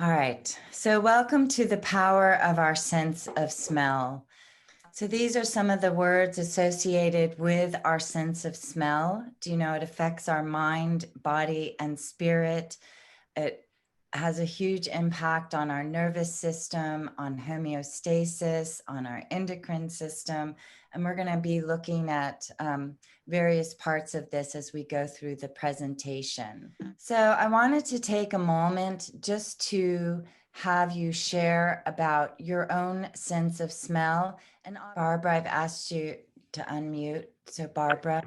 All right. So, welcome to the power of our sense of smell. So, these are some of the words associated with our sense of smell. Do you know it affects our mind, body, and spirit? It has a huge impact on our nervous system, on homeostasis, on our endocrine system. And we're going to be looking at various parts of this as we go through the presentation. So I wanted to take a moment just to have you share about your own sense of smell. And Barbara, I've asked you to unmute. So Barbara.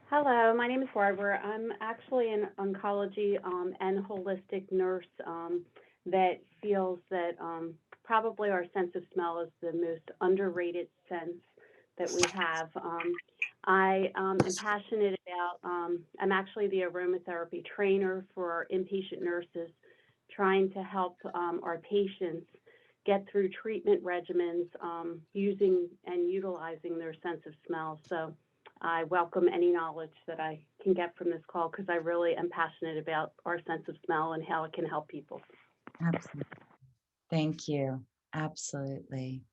Hello, my name is Barbara. I'm actually an oncology and holistic nurse that feels that probably our sense of smell is the most underrated sense that we have. I am passionate about, I'm actually the aromatherapy trainer for our inpatient nurses, trying to help our patients get through treatment regimens using and utilizing their sense of smell. So I welcome any knowledge that I can get from this call because I really am passionate about our sense of smell and how it can help people. Absolutely. Thank you. Absolutely.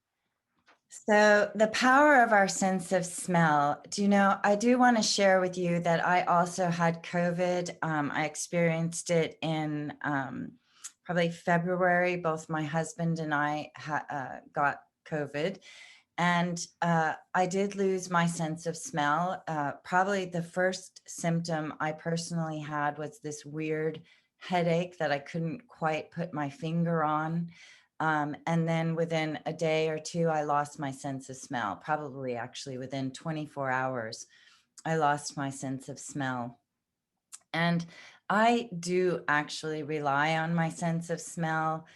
So, the power of our sense of smell. Do you know, I do want to share with you that I also had COVID. I experienced it in probably February. Both my husband and I got COVID. And I did lose my sense of smell. Probably the first symptom I personally had was this weird headache that I couldn't quite put my finger on. And then within a day or two, I lost my sense of smell. Probably actually within 24 hours, I lost my sense of smell. And I do actually rely on my sense of smell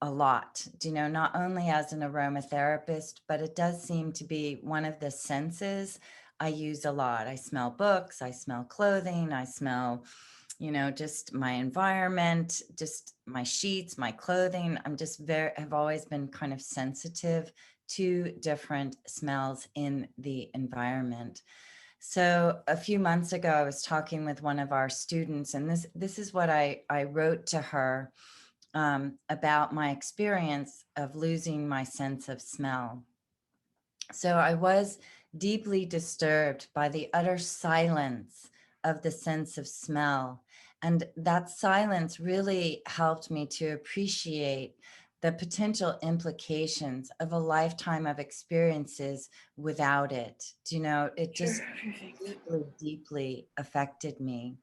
a lot, you know, not only as an aromatherapist, but it does seem to be one of the senses I use a lot. I smell books, I smell clothing, I smell, you know, just my environment, just my sheets, my clothing. I'm just have always been kind of sensitive to different smells in the environment. So a few months ago, I was talking with one of our students, and this is what I wrote to her about my experience of losing my sense of smell. So I was deeply disturbed by the utter silence of the sense of smell. And that silence really helped me to appreciate the potential implications of a lifetime of experiences without it. Do you know, it just deeply, deeply affected me.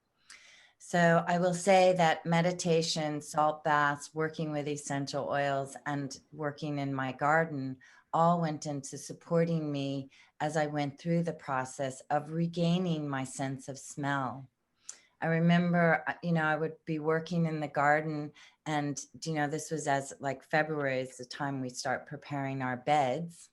So I will say that meditation, salt baths, working with essential oils, and working in my garden all went into supporting me as I went through the process of regaining my sense of smell. I remember, you know, I would be working in the garden, and, you know, this was as like February is the time we start preparing our beds.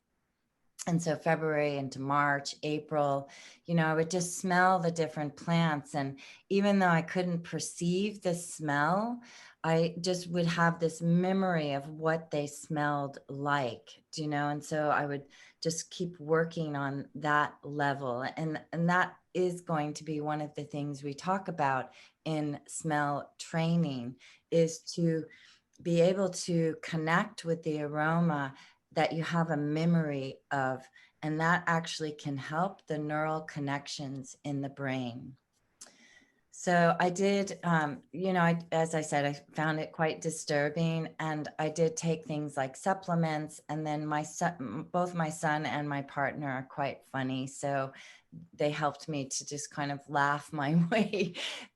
And so February into March, April, you know, I would just smell the different plants. And even though I couldn't perceive the smell, I just would have this memory of what they smelled like, you know? And so I would just keep working on that level. And that is going to be one of the things we talk about in smell training, is to be able to connect with the aroma that you have a memory of, and that actually can help the neural connections in the brain. So I did, you know, as I said, I found it quite disturbing, and I did take things like supplements. And then my son, both my son and my partner are quite funny, so they helped me to just kind of laugh my way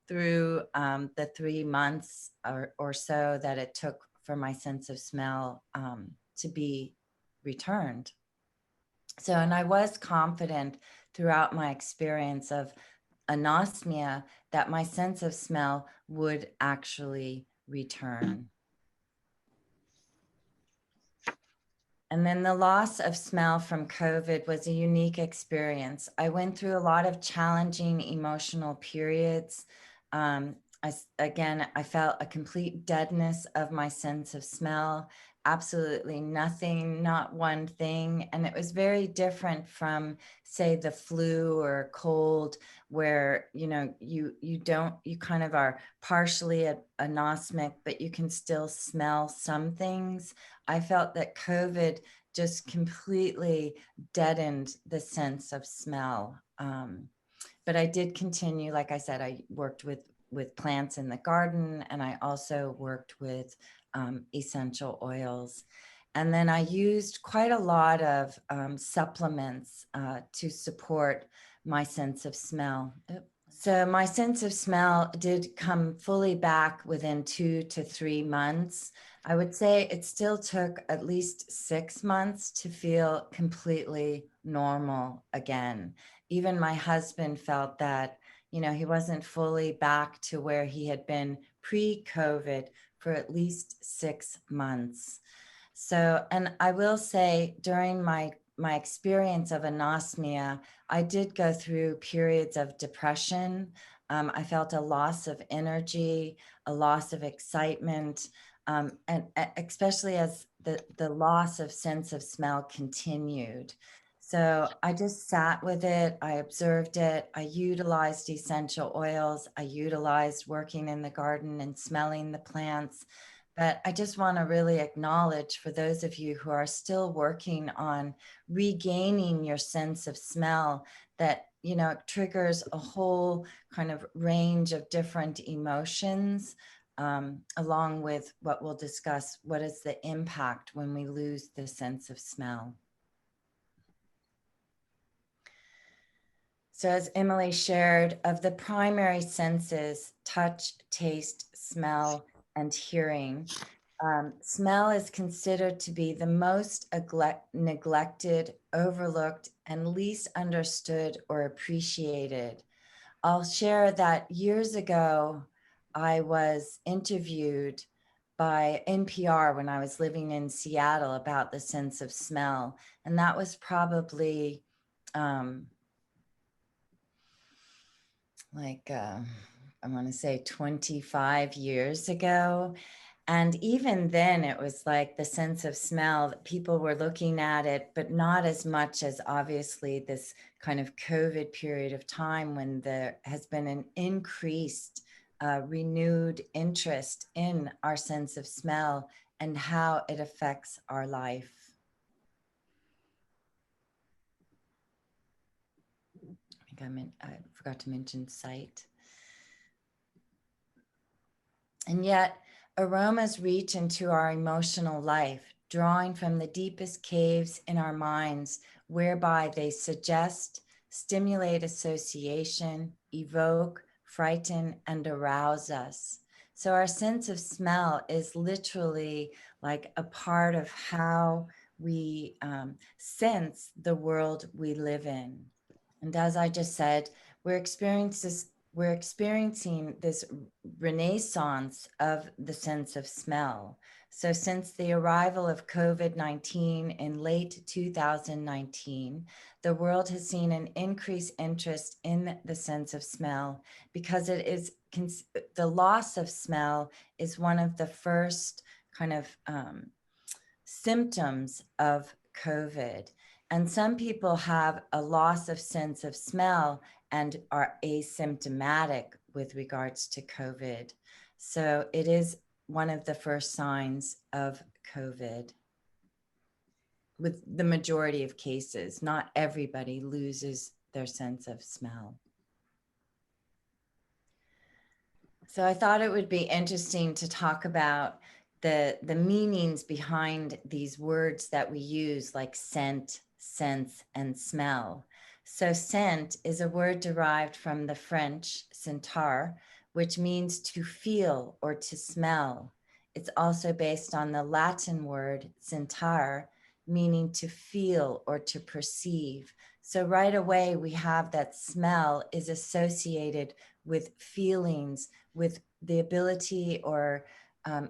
through the 3 months or so that it took for my sense of smell to be returned. So, and I was confident throughout my experience of anosmia that my sense of smell would actually return. And then the loss of smell from COVID was a unique experience. I went through a lot of challenging emotional periods. again, I felt a complete deadness of my sense of smell, absolutely nothing, not one thing. And it was very different from, say, the flu or cold, where, you kind of are partially anosmic, but you can still smell some things. I felt that COVID just completely deadened the sense of smell. But I did continue, like I said, I worked with plants in the garden, and I also worked with essential oils. And then I used quite a lot of supplements to support my sense of smell. So my sense of smell did come fully back within 2 to 3 months. I would say it still took at least 6 months to feel completely normal again. Even my husband felt that, he wasn't fully back to where he had been pre-COVID for at least 6 months. So, and I will say, during my experience of anosmia, I did go through periods of depression. I felt a loss of energy, a loss of excitement, and especially as the loss of sense of smell continued. So I just sat with it. I observed it. I utilized essential oils. I utilized working in the garden and smelling the plants. But I just want to really acknowledge, for those of you who are still working on regaining your sense of smell, that, it triggers a whole kind of range of different emotions, along with what we'll discuss, what is the impact when we lose the sense of smell. So, as Emily shared, of the primary senses, touch, taste, smell, and hearing, smell is considered to be the most neglected, overlooked, and least understood or appreciated. I'll share that years ago, I was interviewed by NPR when I was living in Seattle about the sense of smell. And that was probably um, I want to say 25 years ago. And even then, it was like the sense of smell that people were looking at it, but not as much as obviously this kind of COVID period of time, when there has been an increased, renewed interest in our sense of smell and how it affects our life. I forgot to mention sight. And yet, aromas reach into our emotional life, drawing from the deepest caves in our minds, whereby they suggest, stimulate association, evoke, frighten, and arouse us. So, our sense of smell is literally like a part of how we sense the world we live in. And as I just said, we're experiencing this renaissance of the sense of smell. So, since the arrival of COVID-19 in late 2019, the world has seen an increased interest in the sense of smell, because the loss of smell is one of the first kind of symptoms of COVID. And some people have a loss of sense of smell and are asymptomatic with regards to COVID. So it is one of the first signs of COVID. With the majority of cases, not everybody loses their sense of smell. So I thought it would be interesting to talk about the meanings behind these words that we use, like scent, sense, and smell. So scent is a word derived from the French sentir, which means to feel or to smell. It's also based on the Latin word sentire, meaning to feel or to perceive. So right away, we have that smell is associated with feelings, with the ability, or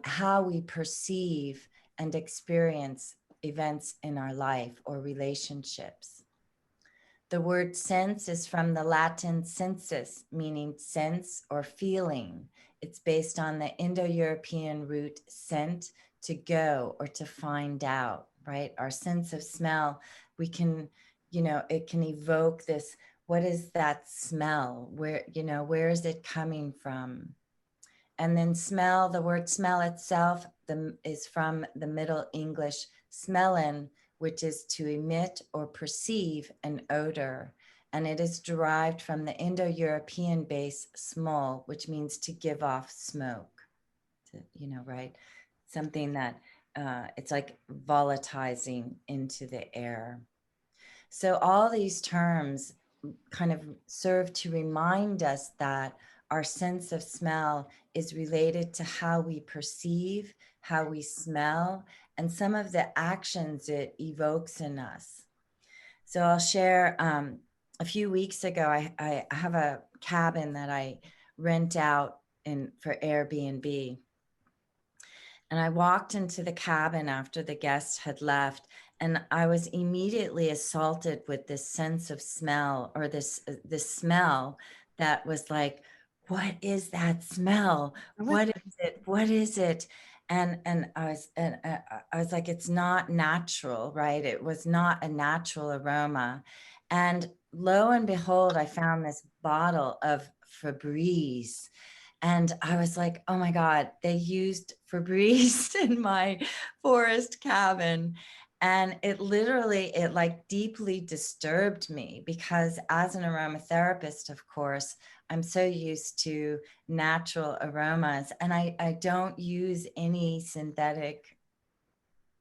how we perceive and experience events in our life or relationships. The word sense is from the Latin sensus, meaning sense or feeling. It's based on the Indo-European root scent, to go or to find out, right? Our sense of smell, we can, it can evoke this, what is that smell? Where is it coming from? And then smell, the word smell itself is from the Middle English smellen, which is to emit or perceive an odor. And it is derived from the Indo-European base smol, which means to give off smoke, right? Something that it's like volatilizing into the air. So all these terms kind of serve to remind us that our sense of smell is related to how we perceive, how we smell, and some of the actions it evokes in us. So I'll share, a few weeks ago, I have a cabin that I rent out for Airbnb. And I walked into the cabin after the guest had left, and I was immediately assaulted with this sense of smell, or this smell that was like, what is that smell? What is it? What is it? And I was like, it's not natural, right? It was not a natural aroma. And lo and behold, I found this bottle of Febreze, and I was like, oh my God, they used Febreze in my forest cabin. And it like deeply disturbed me, because as an aromatherapist, of course, I'm so used to natural aromas, and I don't use any synthetic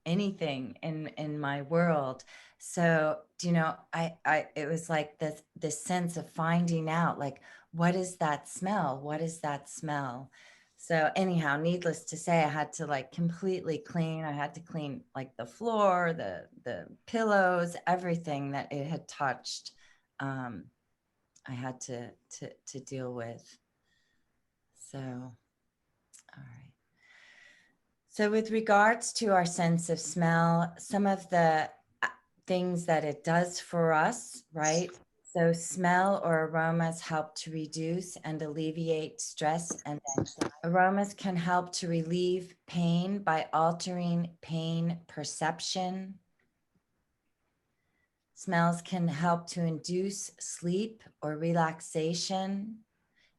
anything in my world. So I it was like this sense of finding out, like, what is that smell? What is that smell? So anyhow, needless to say, I had to like completely clean. I had to clean like the floor, the pillows, everything that it had touched. um I had to deal with. So all right. So, with regards to our sense of smell, some of the things that it does for us, right? So, smell or aromas help to reduce and alleviate stress, and aromas can help to relieve pain by altering pain perception. Smells can help to induce sleep or relaxation,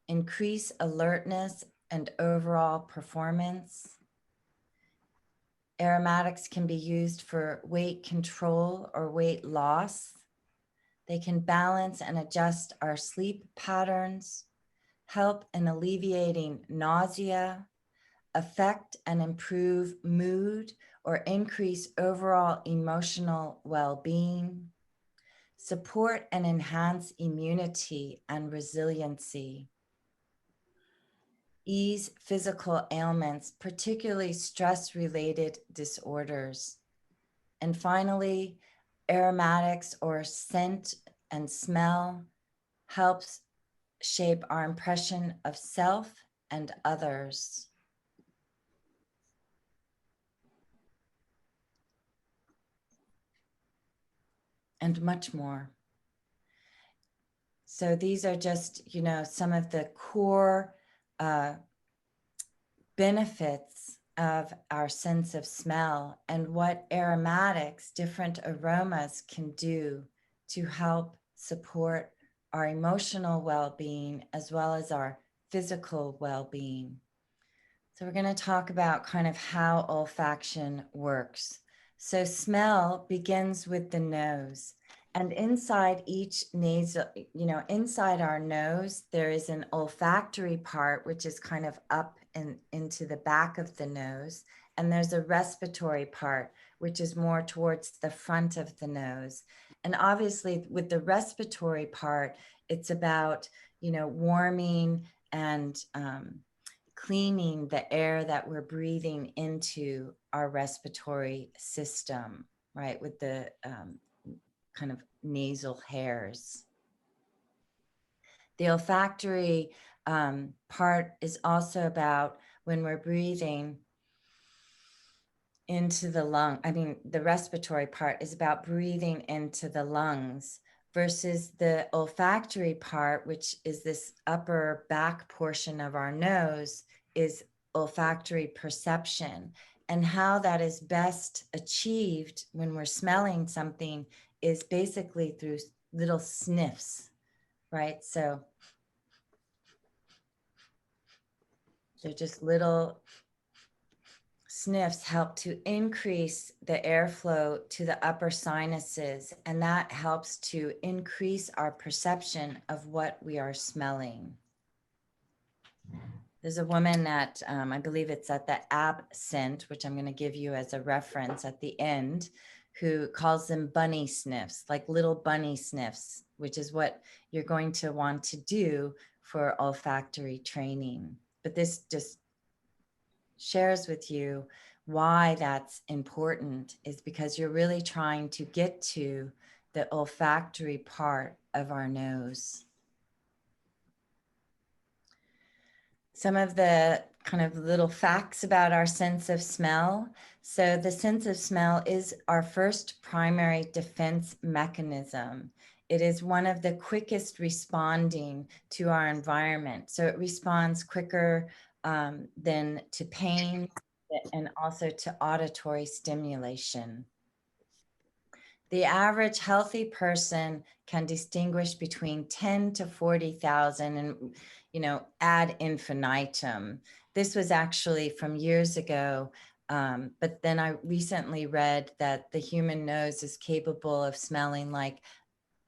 increase alertness and overall performance. Aromatics can be used for weight control or weight loss. They can balance and adjust our sleep patterns, help in alleviating nausea, affect and improve mood or increase overall emotional well-being, support and enhance immunity and resiliency, ease physical ailments, particularly stress-related disorders. And finally, aromatics or scent and smell helps shape our impression of self and others. And much more. So these are just, some of the core benefits of our sense of smell, and what aromatics, different aromas, can do to help support our emotional well-being as well as our physical well-being. So we're going to talk about kind of how olfaction works. So smell begins with the nose, and inside each nasal, inside our nose, there is an olfactory part, which is kind of up and into the back of the nose. And there's a respiratory part, which is more towards the front of the nose. And obviously with the respiratory part, it's about, warming and cleaning the air that we're breathing into our respiratory system, right? With the kind of nasal hairs. The olfactory part is also about when we're breathing into the lung. I mean, the respiratory part is about breathing into the lungs, versus the olfactory part, which is this upper back portion of our nose, is olfactory perception. And how that is best achieved when we're smelling something is basically through little sniffs, right? So they're just little sniffs help to increase the airflow to the upper sinuses, and that helps to increase our perception of what we are smelling. There's a woman at, I believe it's at the Absent, which I'm going to give you as a reference at the end, who calls them bunny sniffs, like little bunny sniffs, which is what you're going to want to do for olfactory training. But this just shares with you why that's important, is because you're really trying to get to the olfactory part of our nose. Some of the kind of little facts about our sense of smell. So the sense of smell is our first primary defense mechanism. It is one of the quickest responding to our environment. So it responds quicker than to pain and also to auditory stimulation. The average healthy person can distinguish between 10 to 40,000 and, ad infinitum. This was actually from years ago. But then I recently read that the human nose is capable of smelling like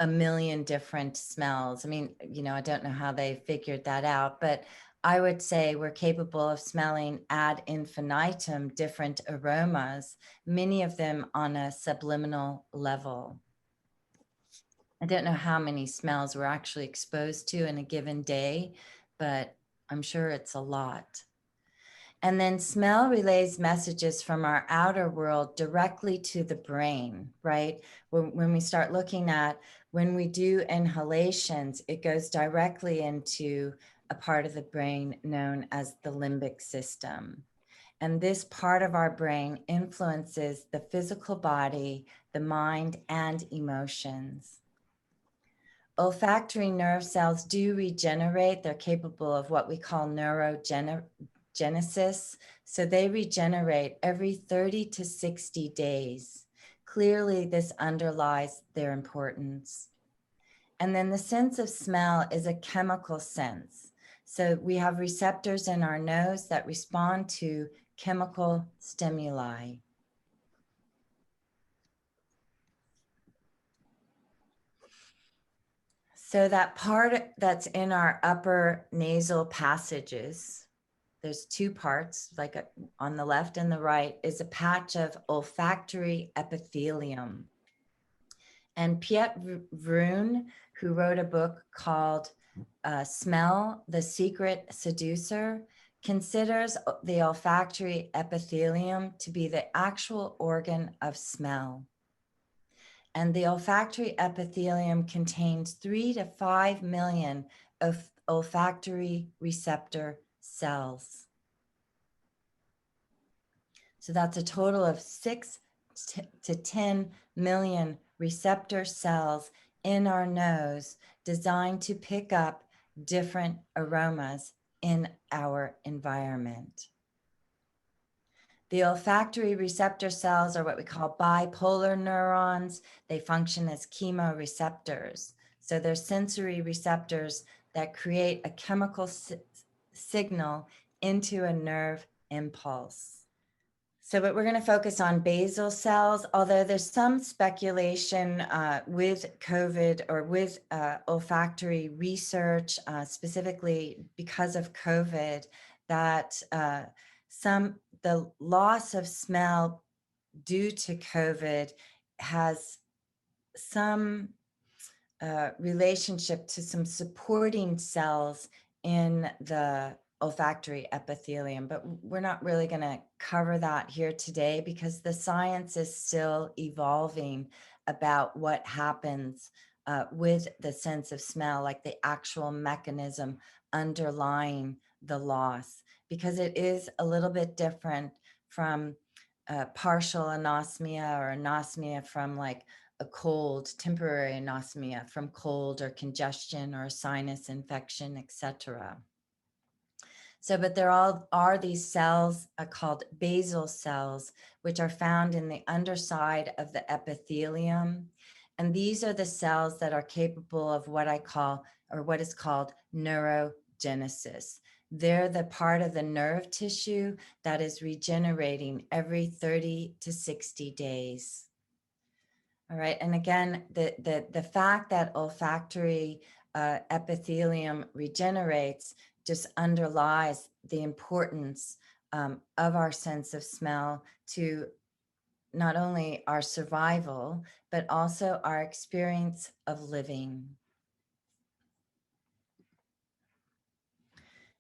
a million different smells. I mean, I don't know how they figured that out, but I would say we're capable of smelling ad infinitum different aromas, many of them on a subliminal level. I don't know how many smells we're actually exposed to in a given day, but I'm sure it's a lot. And then smell relays messages from our outer world directly to the brain, right? When we start looking at when we do inhalations, it goes directly into a part of the brain known as the limbic system. And this part of our brain influences the physical body, the mind, and emotions. Olfactory nerve cells do regenerate. They're capable of what we call neurogenesis. So they regenerate every 30 to 60 days. Clearly, this underlies their importance. And then the sense of smell is a chemical sense. So we have receptors in our nose that respond to chemical stimuli. So that part that's in our upper nasal passages, there's two parts, on the left and the right, is a patch of olfactory epithelium. And Piet Vroon, who wrote a book called Smell, the Secret Seducer, considers the olfactory epithelium to be the actual organ of smell. And the olfactory epithelium contains 3 to 5 million of olfactory receptor cells. So that's a total of 6 to 10 million receptor cells in our nose designed to pick up different aromas in our environment. The olfactory receptor cells are what we call bipolar neurons. They function as chemoreceptors. So they're sensory receptors that create a chemical signal into a nerve impulse. So, but we're going to focus on basal cells, although there's some speculation with COVID or with olfactory research, specifically because of COVID, that the loss of smell due to COVID has some relationship to some supporting cells in the olfactory epithelium, but we're not really going to cover that here today because the science is still evolving about what happens with the sense of smell, like the actual mechanism underlying the loss, because it is a little bit different from partial anosmia or anosmia from like a cold, temporary anosmia from cold or congestion or sinus infection, etc. So, but there all are these cells called basal cells, which are found in the underside of the epithelium. And these are the cells that are capable of what I call, or what is called neurogenesis. They're the part of the nerve tissue that is regenerating every 30 to 60 days. All right. And again, the fact that olfactory epithelium regenerates just underlies the importance of our sense of smell to not only our survival, but also our experience of living.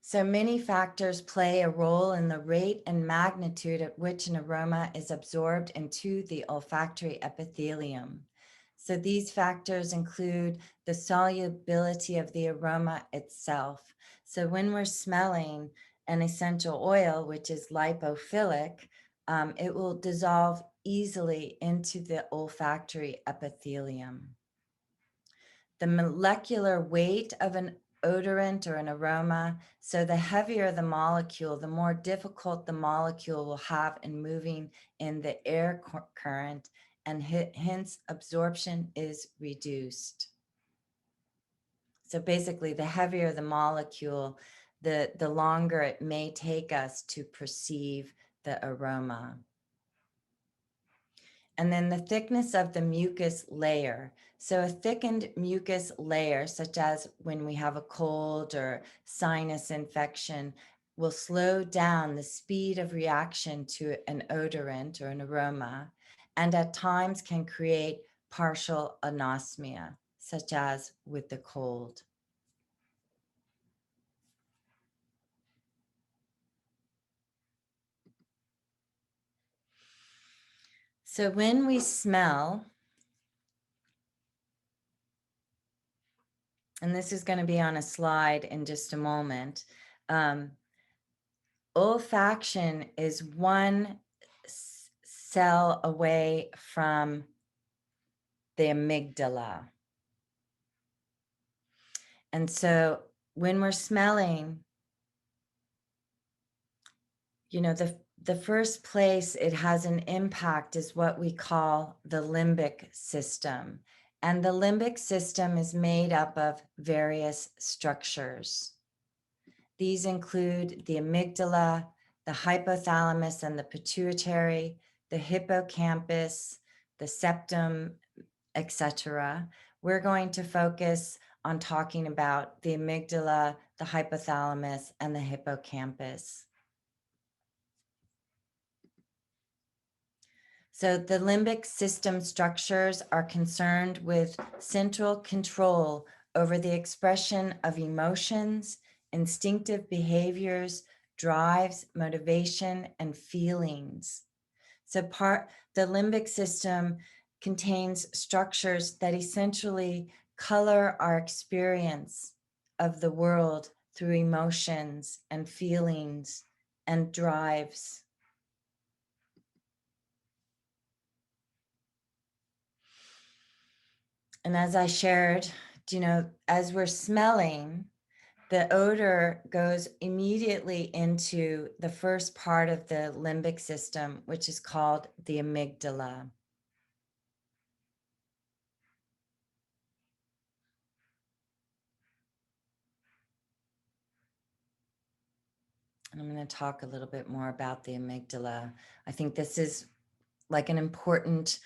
So many factors play a role in the rate and magnitude at which an aroma is absorbed into the olfactory epithelium. So these factors include the solubility of the aroma itself. So when we're smelling an essential oil, which is lipophilic, it will dissolve easily into the olfactory epithelium. The molecular weight of an odorant or an aroma. So the heavier the molecule, the more difficult the molecule will have in moving in the air current, and hence absorption is reduced. So basically, the heavier the molecule, the longer it may take us to perceive the aroma. And then the thickness of the mucus layer. So a thickened mucus layer, such as when we have a cold or sinus infection, will slow down the speed of reaction to an odorant or an aroma, and at times can create partial anosmia, such as with the cold. So when we smell, and this is going to be on a slide in just a moment, olfaction is one cell away from the amygdala. And so when we're smelling, the first place it has an impact is what we call the limbic system. And the limbic system is made up of various structures. These include the amygdala, the hypothalamus and the pituitary, the hippocampus, the septum, etc. We're going to focus on talking about the amygdala, the hypothalamus, and the hippocampus. So the limbic system structures are concerned with central control over the expression of emotions, instinctive behaviors, drives, motivation, and feelings. So the limbic system contains structures that essentially color our experience of the world through emotions and feelings and drives. And as I shared, as we're smelling, the odor goes immediately into the first part of the limbic system, which is called the amygdala. And I'm going to talk a little bit more about the amygdala. I think this is like an important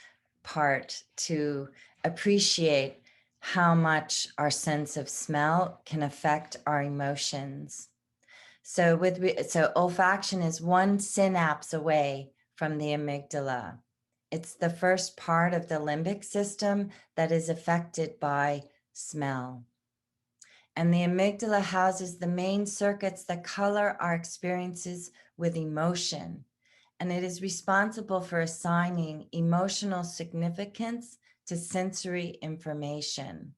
part to appreciate how much our sense of smell can affect our emotions. So olfaction is one synapse away from the amygdala. It's the first part of the limbic system that is affected by smell. And the amygdala houses the main circuits that color our experiences with emotion. And it is responsible for assigning emotional significance to sensory information.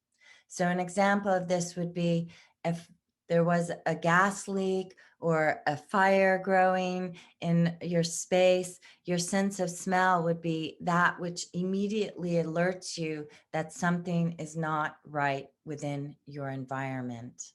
So an example of this would be if there was a gas leak or a fire growing in your space, your sense of smell would be that which immediately alerts you that something is not right within your environment.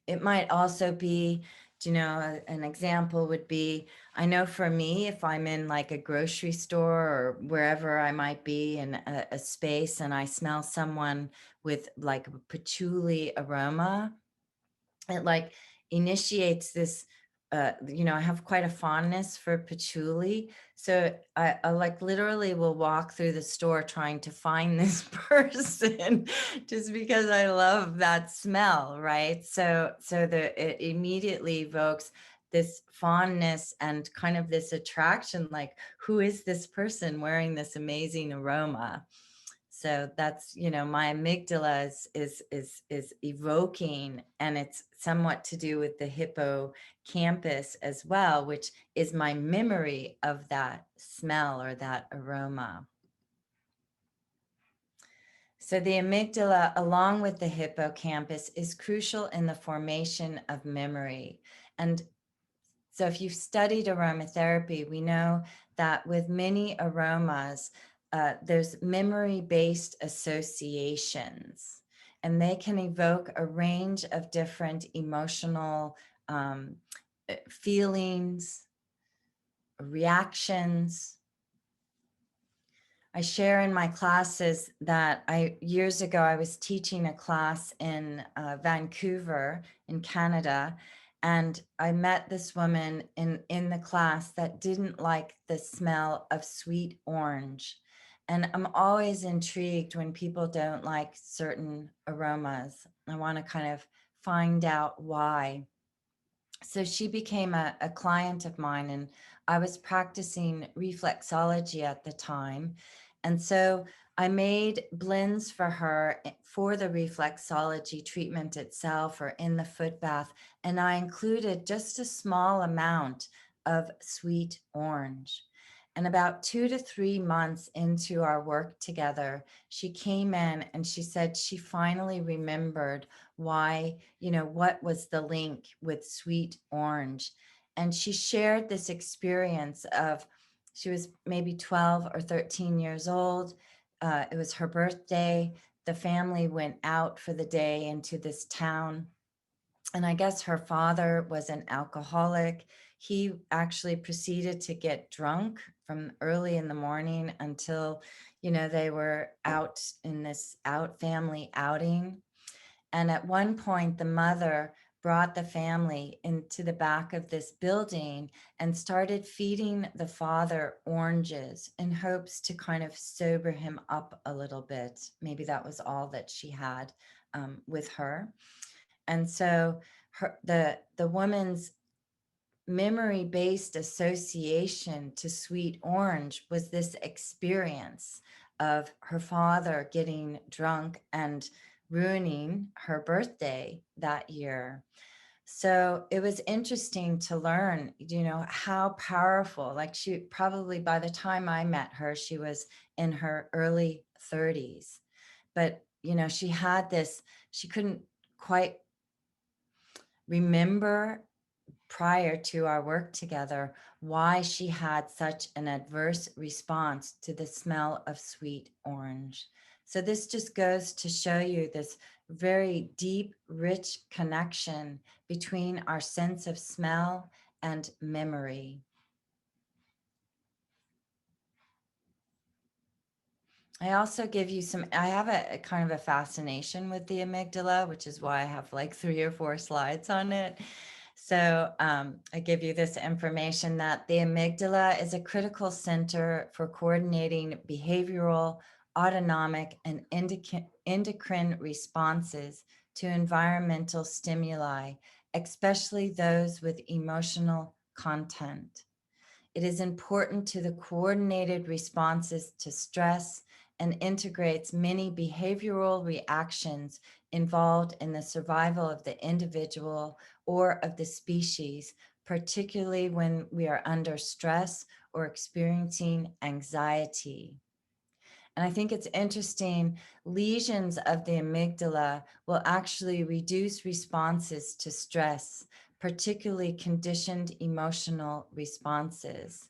It might also be, an example would be, I know for me, if I'm in like a grocery store or wherever I might be in a space and I smell someone with like a patchouli aroma, it like initiates this, I have quite a fondness for patchouli. So I like literally will walk through the store trying to find this person just because I love that smell, right? It immediately evokes this fondness and kind of this attraction, like, who is this person wearing this amazing aroma? So that's, my amygdala is evoking, and it's somewhat to do with the hippocampus as well, which is my memory of that smell or that aroma. So the amygdala, along with the hippocampus, is crucial in the formation of memory. And so if you've studied aromatherapy, we know that with many aromas, there's memory-based associations, and they can evoke a range of different emotional um, feelings, reactions. I share in my classes that years ago, I was teaching a class in Vancouver in Canada, and I met this woman in the class that didn't like the smell of sweet orange. And I'm always intrigued when people don't like certain aromas. I want to kind of find out why. So she became a client of mine, and I was practicing reflexology at the time. And so I made blends for her for the reflexology treatment itself or in the foot bath. And I included just a small amount of sweet orange. And about 2 to 3 months into our work together, she came in and she said she finally remembered why, what was the link with sweet orange. And she shared this experience of, she was maybe 12 or 13 years old. It was her birthday. The family went out for the day into this town. And I guess her father was an alcoholic. He actually proceeded to get drunk from early in the morning until, they were out in this family outing. And at one point, the mother brought the family into the back of this building and started feeding the father oranges in hopes to kind of sober him up a little bit. Maybe that was all that she had with her. And so the woman's memory-based association to sweet orange was this experience of her father getting drunk and ruining her birthday that year. So it was interesting to learn, how powerful, like she probably by the time I met her, she was in her early 30s. But, she had this, she couldn't quite remember prior to our work together why she had such an adverse response to the smell of sweet orange. So this just goes to show you this very deep, rich connection between our sense of smell and memory. I also give you I have a kind of a fascination with the amygdala, which is why I have like 3 or 4 slides on it. So I give you this information that the amygdala is a critical center for coordinating behavioral, autonomic, and endocrine responses to environmental stimuli, especially those with emotional content. It is important to the coordinated responses to stress and integrates many behavioral reactions involved in the survival of the individual or of the species, particularly when we are under stress or experiencing anxiety. And I think it's interesting, lesions of the amygdala will actually reduce responses to stress, particularly conditioned emotional responses.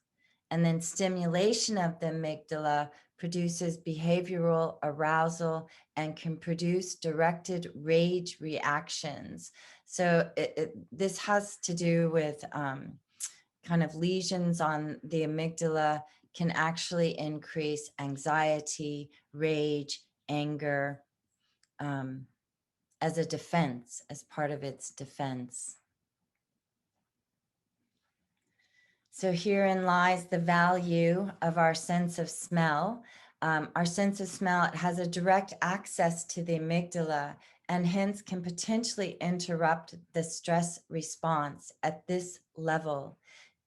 And then stimulation of the amygdala produces behavioral arousal and can produce directed rage reactions. So this has to do with kind of lesions on the amygdala can actually increase anxiety, rage, anger, as a defense, as part of its defense. So herein lies the value of our sense of smell. Our sense of smell, it has a direct access to the amygdala and hence can potentially interrupt the stress response at this level,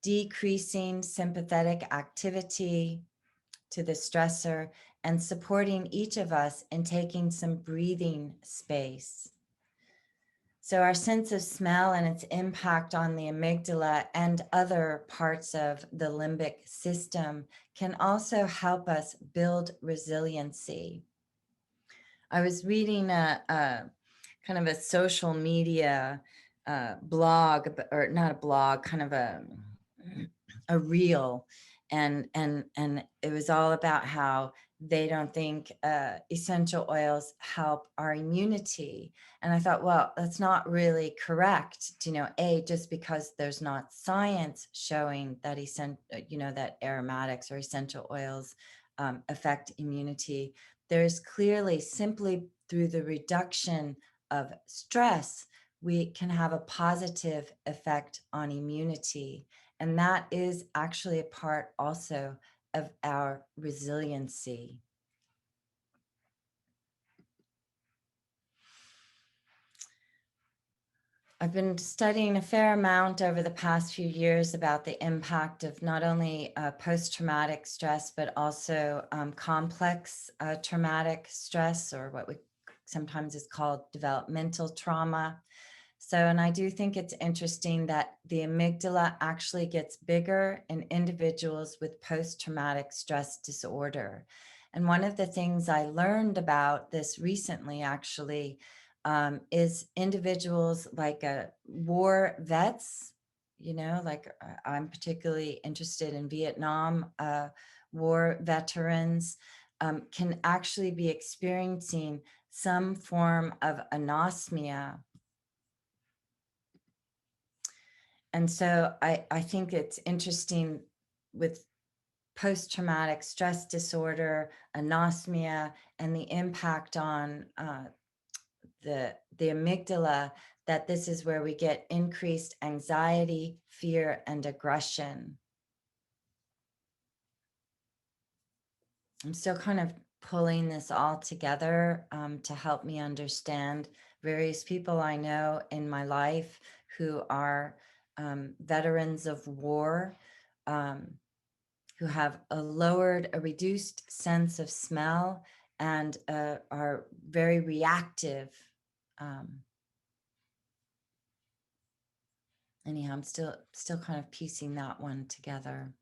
decreasing sympathetic activity to the stressor and supporting each of us in taking some breathing space. So our sense of smell and its impact on the amygdala and other parts of the limbic system can also help us build resiliency. I was reading a kind of a social media blog, or not a blog, kind of a reel, and it was all about how they don't think essential oils help our immunity. And I thought, well, that's not really correct. Just because there's not science showing that that aromatics or essential oils affect immunity, there's clearly, simply through the reduction of stress, we can have a positive effect on immunity. And that is actually a part also of our resiliency. I've been studying a fair amount over the past few years about the impact of not only post-traumatic stress, but also complex traumatic stress, or what we sometimes is called developmental trauma. So, and I do think it's interesting that the amygdala actually gets bigger in individuals with post-traumatic stress disorder. And one of the things I learned about this recently, actually, is individuals like war vets, like I'm particularly interested in Vietnam war veterans, can actually be experiencing some form of anosmia. And so I think it's interesting with post-traumatic stress disorder, anosmia, and the impact on the amygdala, that this is where we get increased anxiety, fear, and aggression. I'm still kind of pulling this all together to help me understand various people I know in my life who are veterans of war, who have a reduced sense of smell and are very reactive. Anyhow, I'm still kind of piecing that one together.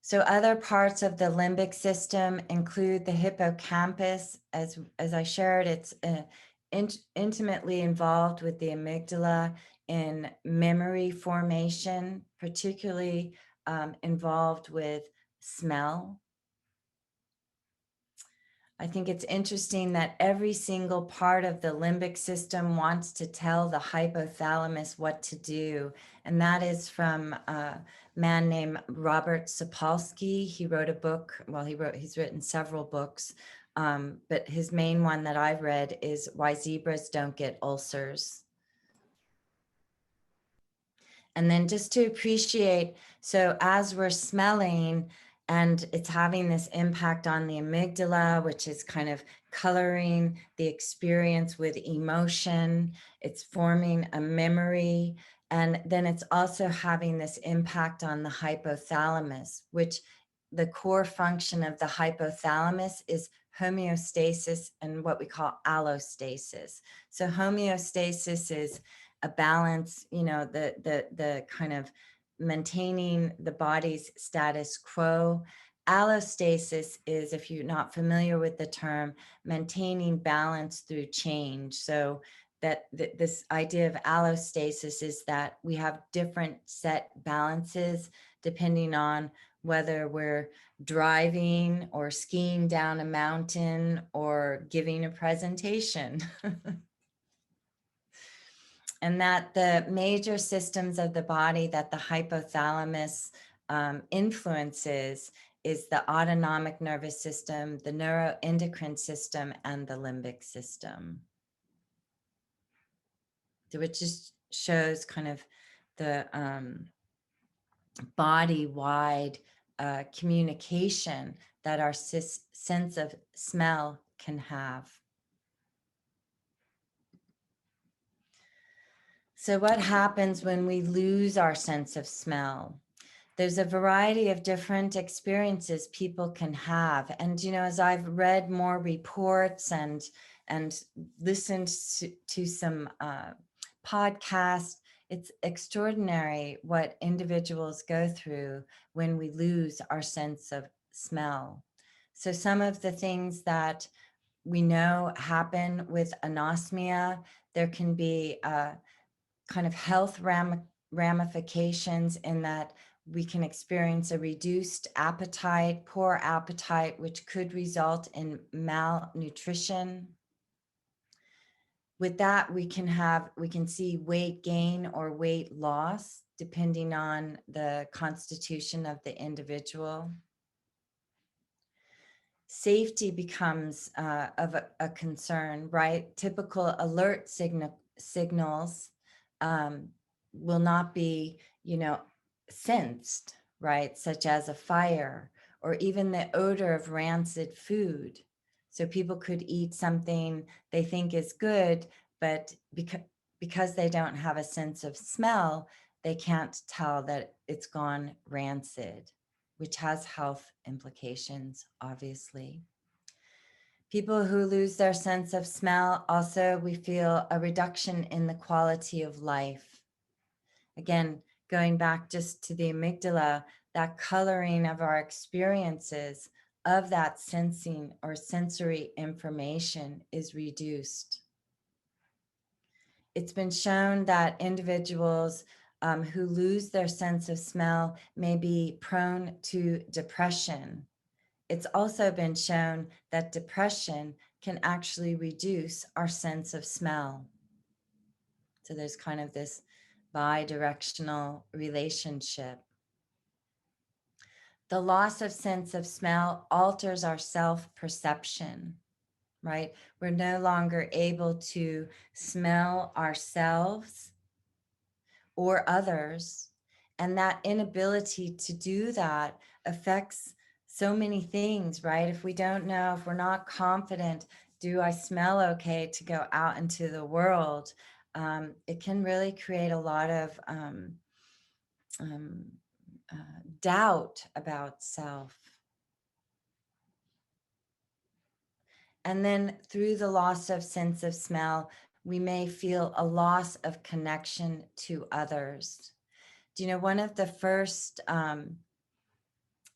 So other parts of the limbic system include the hippocampus. As I shared, it's intimately involved with the amygdala in memory formation, particularly involved with smell. I think it's interesting that every single part of the limbic system wants to tell the hypothalamus what to do. And that is from a man named Robert Sapolsky. He wrote a book, well, he's written several books, but his main one that I've read is Why Zebras Don't Get Ulcers. And then just to appreciate, so as we're smelling and it's having this impact on the amygdala, which is kind of coloring the experience with emotion, it's forming a memory, and then it's also having this impact on the hypothalamus, which the core function of the hypothalamus is homeostasis and what we call allostasis. So homeostasis is a balance, the kind of maintaining the body's status quo. Allostasis is, if you're not familiar with the term, maintaining balance through change. So that this idea of allostasis is that we have different set balances depending on whether we're driving or skiing down a mountain or giving a presentation. and that the major systems of the body that the hypothalamus influences is the autonomic nervous system, the neuroendocrine system, and the limbic system. So it just shows kind of the body-wide communication that our sense of smell can have. So what happens when we lose our sense of smell? There's a variety of different experiences people can have. And, as I've read more reports and listened to some podcasts, it's extraordinary what individuals go through when we lose our sense of smell. So some of the things that we know happen with anosmia, there can be kind of health ramifications in that we can experience a reduced appetite, poor appetite, which could result in malnutrition. With that, we can see weight gain or weight loss, depending on the constitution of the individual. Safety becomes of a concern, right? Typical alert signals will not be, sensed, right? Such as a fire or even the odor of rancid food. So people could eat something they think is good, but because they don't have a sense of smell, they can't tell that it's gone rancid, which has health implications, obviously. People who lose their sense of smell, also, we feel a reduction in the quality of life. Again, going back just to the amygdala, that coloring of our experiences of that sensing or sensory information is reduced. It's been shown that individuals who lose their sense of smell may be prone to depression. It's also been shown that depression can actually reduce our sense of smell. So there's kind of this bi-directional relationship. The loss of sense of smell alters our self-perception, right? We're no longer able to smell ourselves or others. And that inability to do that affects so many things, right? If we don't know, if we're not confident, do I smell okay to go out into the world? It can really create a lot of um, doubt about self. And then through the loss of sense of smell, we may feel a loss of connection to others. Do you know, one of the first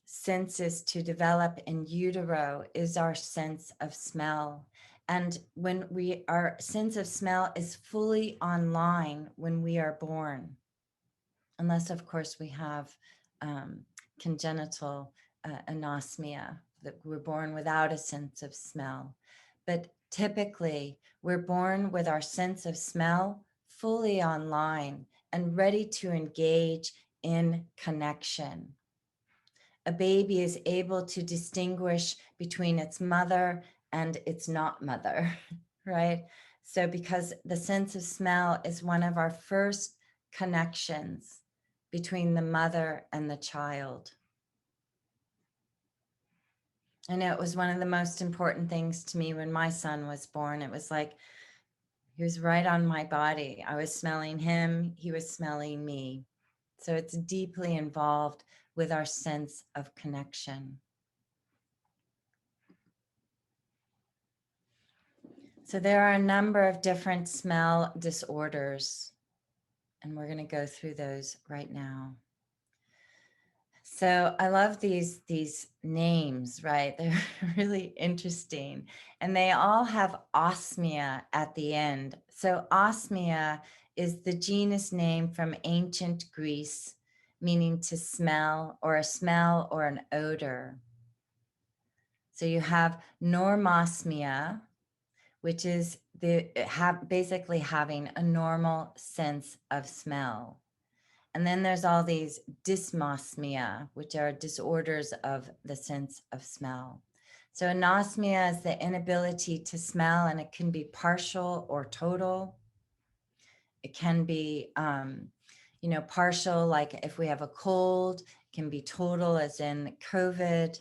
senses to develop in utero is our sense of smell. And when our sense of smell is fully online when we are born, unless of course we have congenital anosmia, that we're born without a sense of smell. But typically we're born with our sense of smell fully online and ready to engage in connection. A baby is able to distinguish between its mother and its not mother, right? So because the sense of smell is one of our first connections between the mother and the child. I know it was one of the most important things to me when my son was born. It was like he was right on my body. I was smelling him, he was smelling me. So it's deeply involved with our sense of connection. So there are a number of different smell disorders, and we're going to go through those right now. So I love these names, right? They're really interesting, and they all have osmia at the end. So osmia is the genus name from ancient Greece, meaning to smell or a smell or an odor. So you have normosmia, which is basically having a normal sense of smell. And then there's all these dysmosmia, which are disorders of the sense of smell. So anosmia is the inability to smell, and it can be partial or total. It can be, partial, like if we have a cold, it can be total, as in COVID.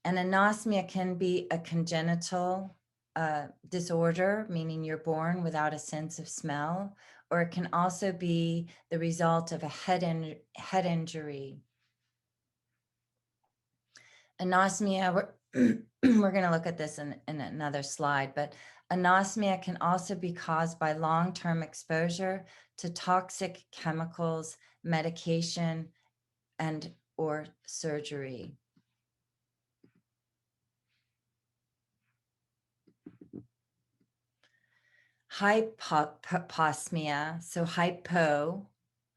And anosmia can be a congenital disorder, meaning you're born without a sense of smell, or it can also be the result of a head injury. Anosmia, we're going to look at this in another slide, but anosmia can also be caused by long-term exposure to toxic chemicals, medication, and or surgery. Hyposmia, so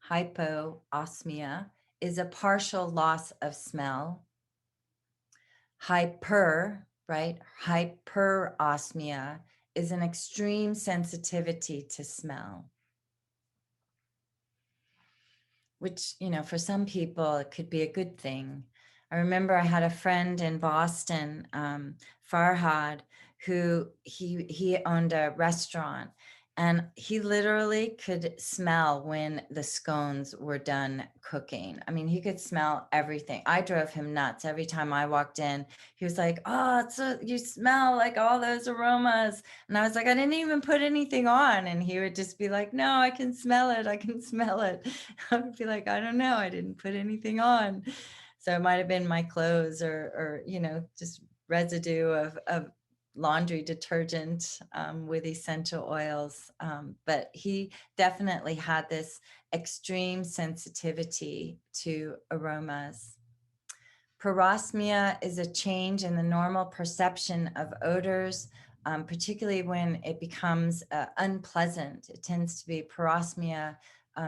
hypoosmia is a partial loss of smell. Hyperosmia is an extreme sensitivity to smell, which, for some people, it could be a good thing. I remember I had a friend in Boston, Farhad, who he owned a restaurant, and he literally could smell when the scones were done cooking. I mean, he could smell everything. I drove him nuts every time I walked in. He was like, "Oh, you smell like all those aromas." And I was like, "I didn't even put anything on." And he would just be like, "No, I can smell it. I can smell it." I would be like, "I don't know. I didn't put anything on." So it might have been my clothes or just residue of laundry detergent with essential oils. But he definitely had this extreme sensitivity to aromas. Parosmia is a change in the normal perception of odors, particularly when it becomes unpleasant. It tends to be parosmia,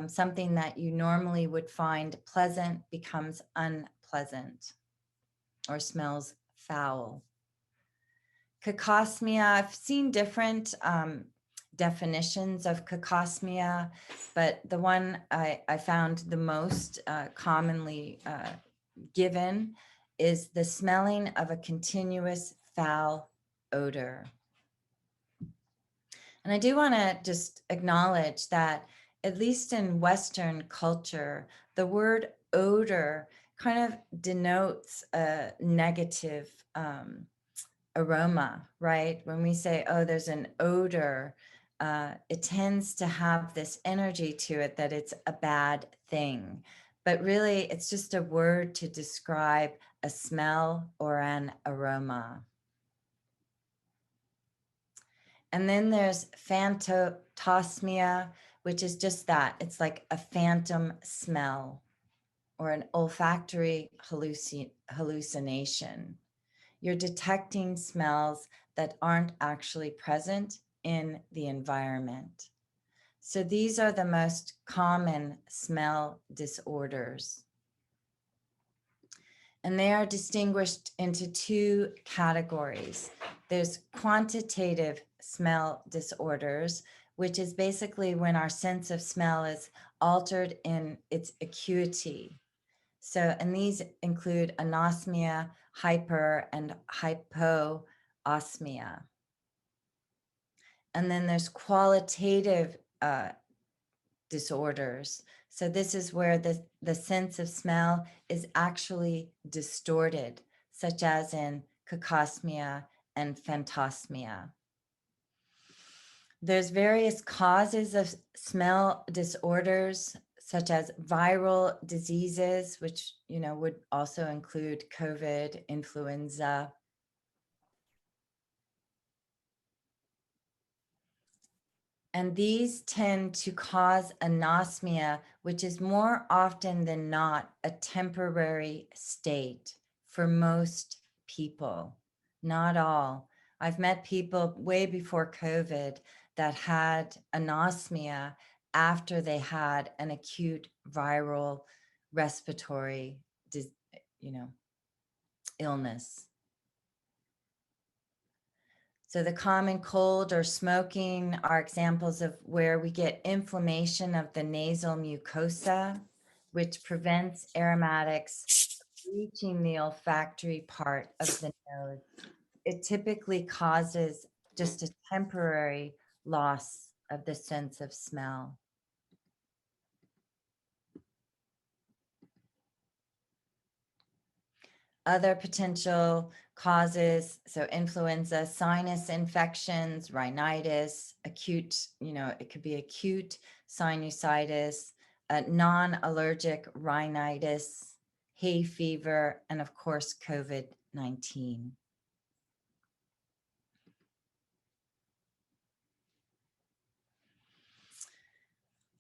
something that you normally would find pleasant becomes unpleasant or smells foul. Cacosmia, I've seen different definitions of cacosmia, but the one I found the most commonly given is the smelling of a continuous foul odor. And I do want to just acknowledge that, at least in Western culture, the word odor kind of denotes a negative aroma, right? When we say, "Oh, there's an odor," it tends to have this energy to it that it's a bad thing. But really, it's just a word to describe a smell or an aroma. And then there's phantosmia, which is just that. It's like a phantom smell or an olfactory hallucination. You're detecting smells that aren't actually present in the environment. So these are the most common smell disorders. And they are distinguished into two categories. There's quantitative smell disorders, which is basically when our sense of smell is altered in its acuity. So, and these include anosmia, hyper, and hypoosmia. And then there's qualitative disorders. So this is where the sense of smell is actually distorted, such as in cacosmia and phantosmia. There's various causes of smell disorders, such as viral diseases, which would also include COVID, influenza. And these tend to cause anosmia, which is more often than not a temporary state for most people, not all. I've met people way before COVID that had anosmia after they had an acute viral respiratory, illness. So the common cold or smoking are examples of where we get inflammation of the nasal mucosa, which prevents aromatics reaching the olfactory part of the nose. It typically causes just a temporary loss of the sense of smell. Other potential causes, so influenza, sinus infections, rhinitis, acute, it could be acute sinusitis, non-allergic rhinitis, hay fever, and of course, COVID-19.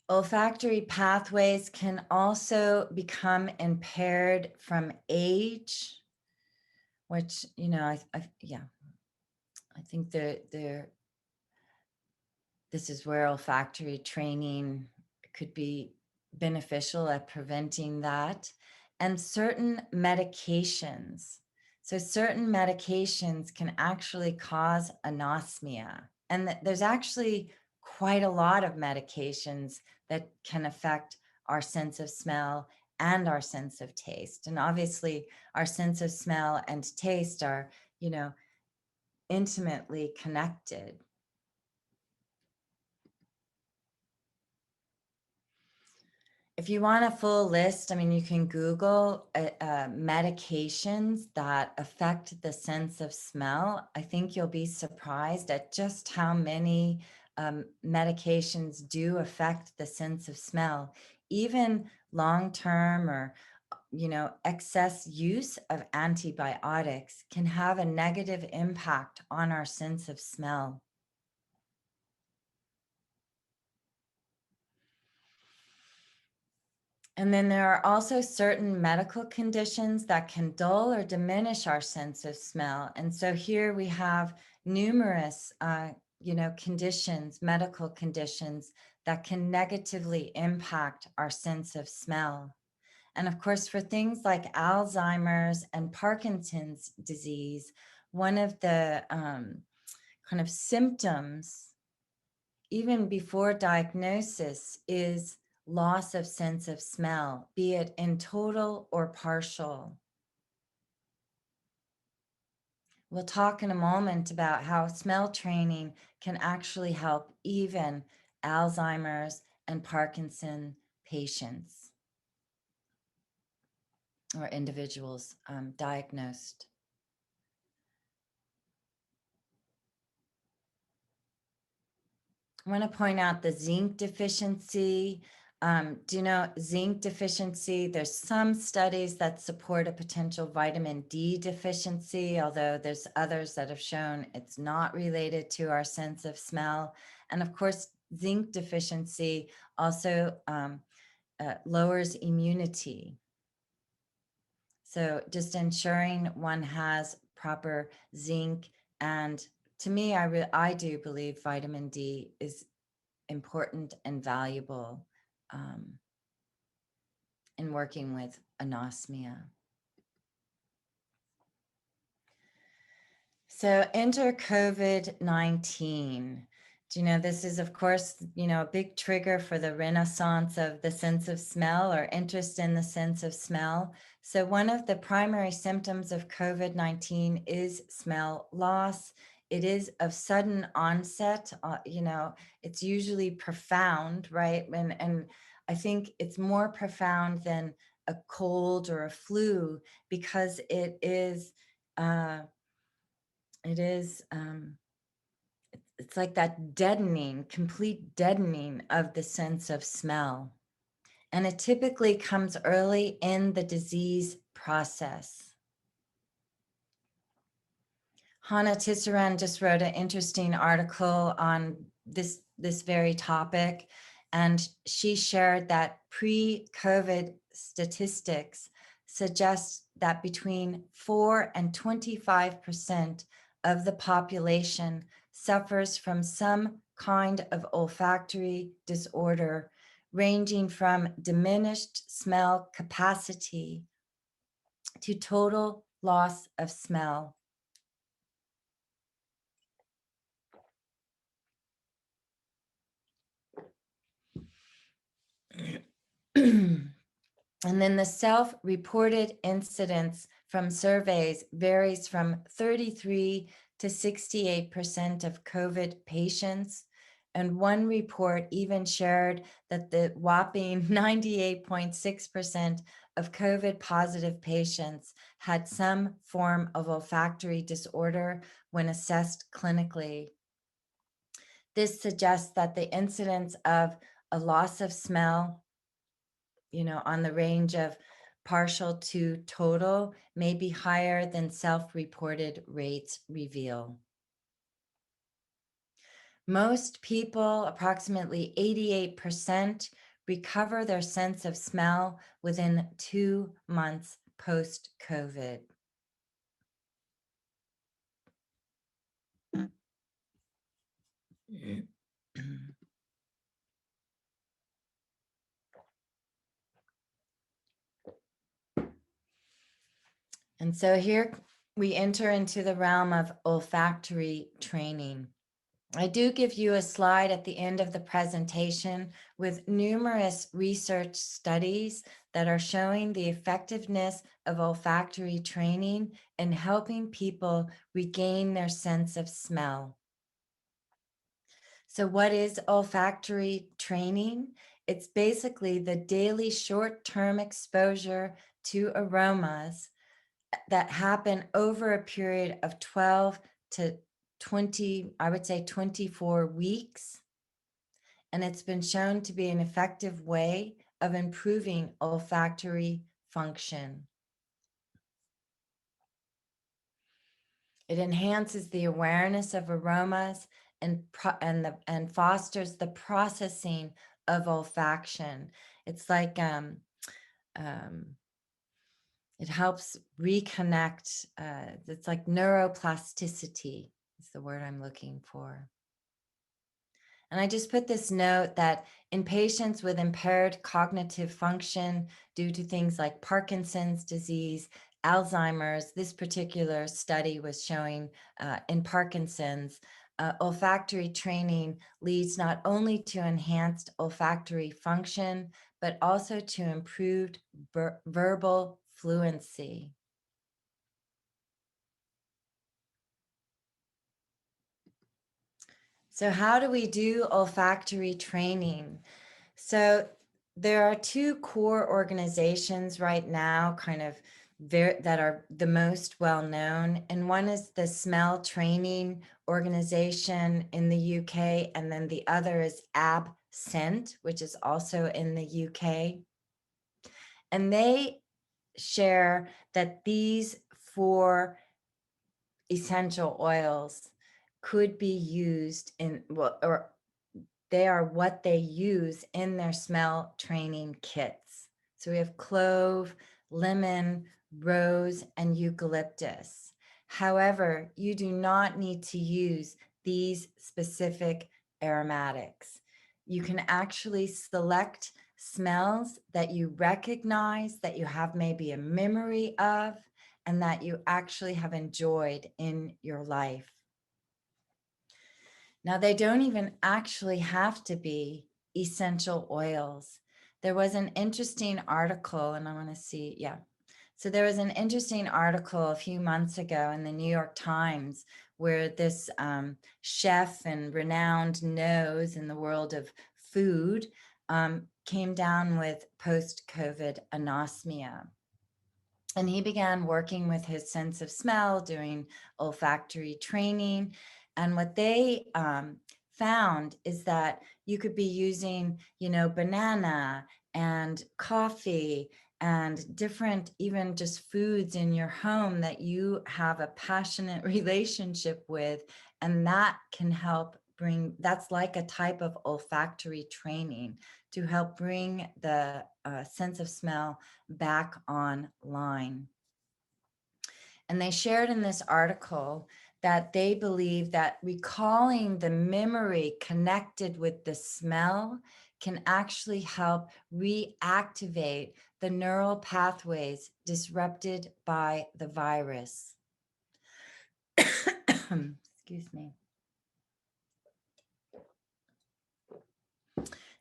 Olfactory pathways can also become impaired from age, which, yeah, I think this is where olfactory training could be beneficial at preventing that. And certain medications. So certain medications can actually cause anosmia. And there's actually quite a lot of medications that can affect our sense of smell and our sense of taste. And obviously our sense of smell and taste are, intimately connected. If you want a full list, I mean, you can Google medications that affect the sense of smell. I think you'll be surprised at just how many medications do affect the sense of smell. Even long-term or, excess use of antibiotics can have a negative impact on our sense of smell. And then there are also certain medical conditions that can dull or diminish our sense of smell. And so here we have numerous, conditions, medical conditions that can negatively impact our sense of smell. And of course, for things like Alzheimer's and Parkinson's disease, one of the kind of symptoms even before diagnosis is loss of sense of smell, be it in total or partial. We'll talk in a moment about how smell training can actually help even Alzheimer's and Parkinson patients or individuals diagnosed. I want to point out the zinc deficiency. Do you know zinc deficiency? There's some studies that support a potential vitamin D deficiency, although there's others that have shown it's not related to our sense of smell. And of course, zinc deficiency also lowers immunity. So just ensuring one has proper zinc, and to me, I do believe vitamin D is important and valuable in working with anosmia. So enter COVID-19. Do you know, this is, of course, a big trigger for the renaissance of the sense of smell or interest in the sense of smell. So one of the primary symptoms of COVID-19 is smell loss. It is of sudden onset, it's usually profound, right? And I think it's more profound than a cold or a flu because it is, it's like that deadening, complete deadening of the sense of smell. And it typically comes early in the disease process. Hannah Tisserand just wrote an interesting article on this very topic, and she shared that pre-COVID statistics suggest that between 4 and 25% of the population suffers from some kind of olfactory disorder, ranging from diminished smell capacity to total loss of smell. And then the self-reported incidence from surveys varies from 33 to 68% of COVID patients. And one report even shared that the whopping 98.6% of COVID positive patients had some form of olfactory disorder when assessed clinically. This suggests that the incidence of a loss of smell, on the range of partial to total, may be higher than self-reported rates reveal. Most people, approximately 88%, recover their sense of smell within 2 months post-COVID. And so here we enter into the realm of olfactory training. I do give you a slide at the end of the presentation with numerous research studies that are showing the effectiveness of olfactory training in helping people regain their sense of smell. So what is olfactory training? It's basically the daily short-term exposure to aromas that happen over a period of 12 to 20, I would say 24 weeks. And it's been shown to be an effective way of improving olfactory function. It enhances the awareness of aromas and fosters the processing of olfaction. It's like it helps reconnect. It's like neuroplasticity is the word I'm looking for. And I just put this note that in patients with impaired cognitive function due to things like Parkinson's disease, Alzheimer's, this particular study was showing in Parkinson's, olfactory training leads not only to enhanced olfactory function, but also to improved verbal fluency. So how do we do olfactory training? So there are two core organizations right now that are the most well known. And one is the Smell Training Organization in the UK. And then the other is Absent, which is also in the UK. And they share that these four essential oils could be used in, well, or they are what they use in their smell training kits. So we have clove, lemon, rose, and eucalyptus. However, you do not need to use these specific aromatics. You can actually select smells that you recognize, that you have maybe a memory of, and that you actually have enjoyed in your life. Now, they don't even actually have to be essential oils. There was an interesting article, and I want to see, yeah. So there was an interesting article a few months ago in the New York Times where this chef and renowned nose in the world of food came down with post-COVID anosmia. And he began working with his sense of smell, doing olfactory training. And what they found is that you could be using, banana and coffee and different, even just foods in your home that you have a passionate relationship with. And that can help that's like a type of olfactory training to help bring the sense of smell back online. And they shared in this article that they believe that recalling the memory connected with the smell can actually help reactivate the neural pathways disrupted by the virus. Excuse me.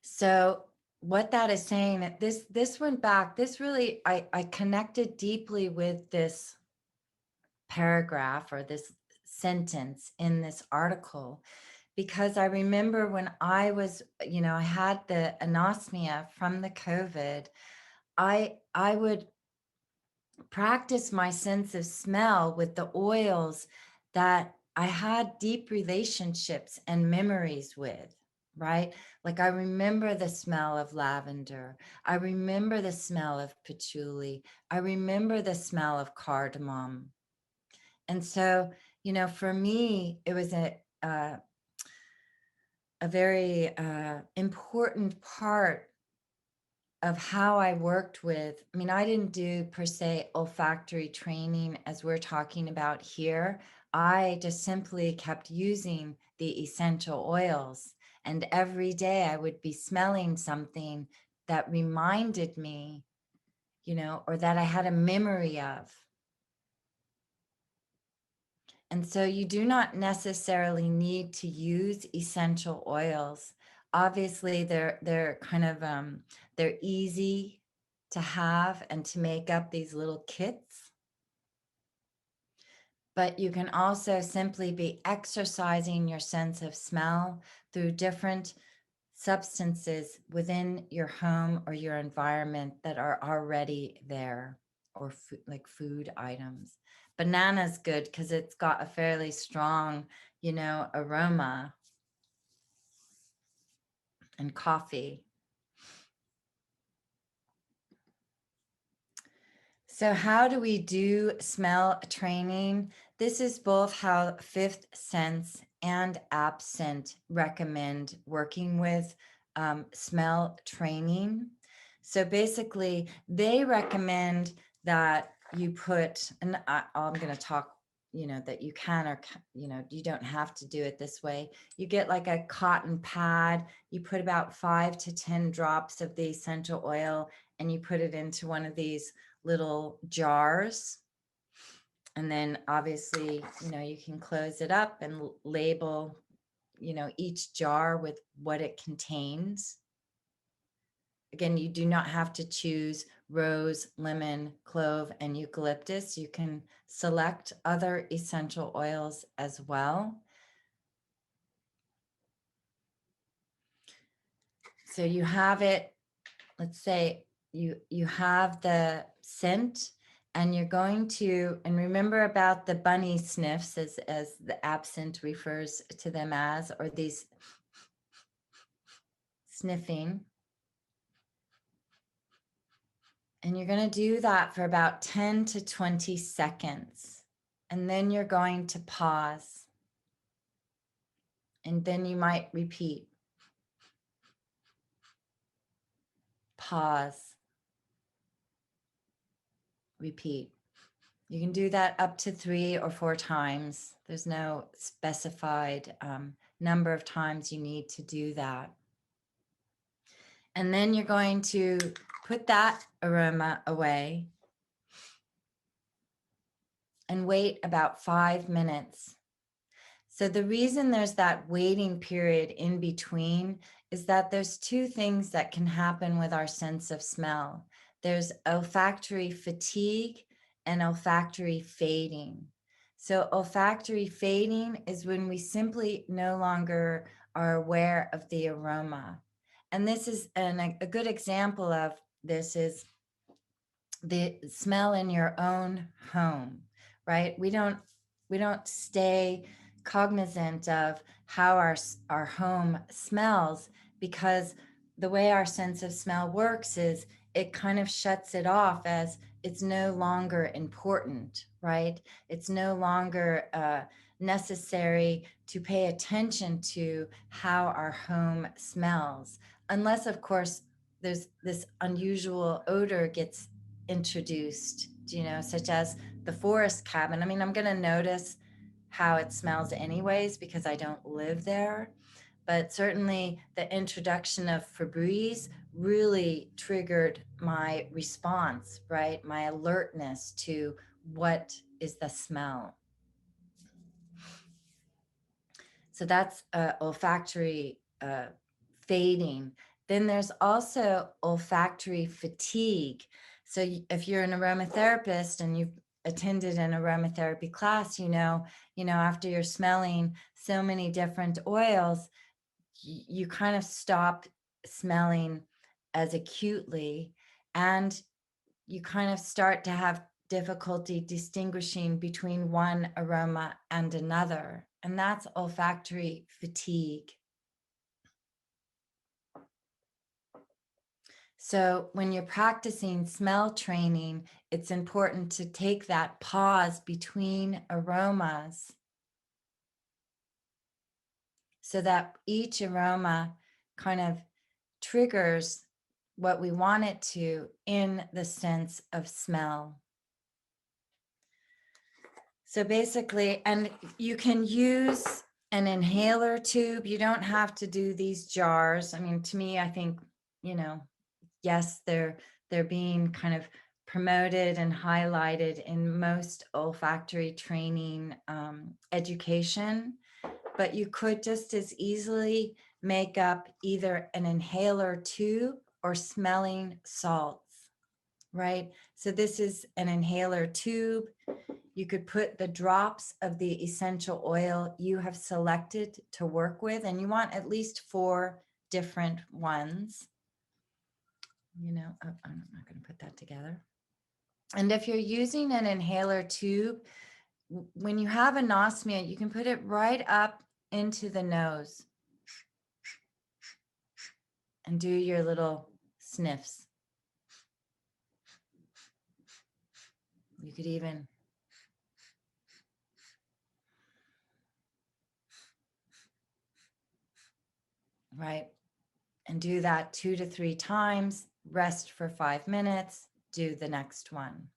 So what that is saying, that this went back, this really, I connected deeply with this paragraph or this sentence in this article, because I remember when I was, I had the anosmia from the COVID, I would practice my sense of smell with the oils that I had deep relationships and memories with, right? Like I remember the smell of lavender. I remember the smell of patchouli. I remember the smell of cardamom. And so, for me, it was a very important part of how I worked with. I mean, I didn't do per se olfactory training as we're talking about here. I just simply kept using the essential oils. And every day I would be smelling something that reminded me, or that I had a memory of. And so you do not necessarily need to use essential oils. Obviously, they're kind of they're easy to have and to make up these little kits. But you can also simply be exercising your sense of smell through different substances within your home or your environment that are already there, or like food items. Banana's good because it's got a fairly strong, aroma, and coffee. So how do we do smell training? This is both how Fifth Sense and Absent recommend working with smell training. So basically, they recommend that you put, and I'm going to talk, that you can, or, you don't have to do it this way. You get like a cotton pad, you put about 5 to 10 drops of the essential oil, and you put it into one of these little jars. And then obviously, you can close it up and label, each jar with what it contains. Again, you do not have to choose rose, lemon, clove, and eucalyptus. You can select other essential oils as well. So you have it, let's say you have the scent, and you're going to, and remember about the bunny sniffs, as the Absent refers to them as, or these sniffing. And you're going to do that for about 10 to 20 seconds. And then you're going to pause. And then you might repeat. Pause. Repeat. You can do that up to 3 or 4 times. There's no specified number of times you need to do that. And then you're going to put that aroma away and wait about 5 minutes. So the reason there's that waiting period in between is that there's 2 things that can happen with our sense of smell. There's olfactory fatigue and olfactory fading. So olfactory fading is when we simply no longer are aware of the aroma. And this is a good example of this is the smell in your own home, right? We don't stay cognizant of how our home smells, because the way our sense of smell works is it kind of shuts it off as it's no longer important, right? It's no longer necessary to pay attention to how our home smells, unless of course there's this unusual odor gets introduced, such as the forest cabin. I mean, I'm going to notice how it smells anyways because I don't live there. But certainly the introduction of Febreze really triggered my response, right? My alertness to what is the smell. So that's olfactory fading. Then there's also olfactory fatigue. So if you're an aromatherapist and you've attended an aromatherapy class, after you're smelling so many different oils, you kind of stop smelling as acutely, and you kind of start to have difficulty distinguishing between one aroma and another. And that's olfactory fatigue. So when you're practicing smell training, it's important to take that pause between aromas so that each aroma kind of triggers what we want it to in the sense of smell. So basically, and you can use an inhaler tube. You don't have to do these jars. I mean, to me, I think, yes, they're being kind of promoted and highlighted in most olfactory training education, but you could just as easily make up either an inhaler tube or smelling salts, right? So this is an inhaler tube. You could put the drops of the essential oil you have selected to work with, and you want at least 4 different ones. I'm not going to put that together. And if you're using an inhaler tube, when you have anosmia, you can put it right up into the nose and do your little sniffs. You could even, right, and do that 2 to 3 times, rest for 5 minutes, do the next one.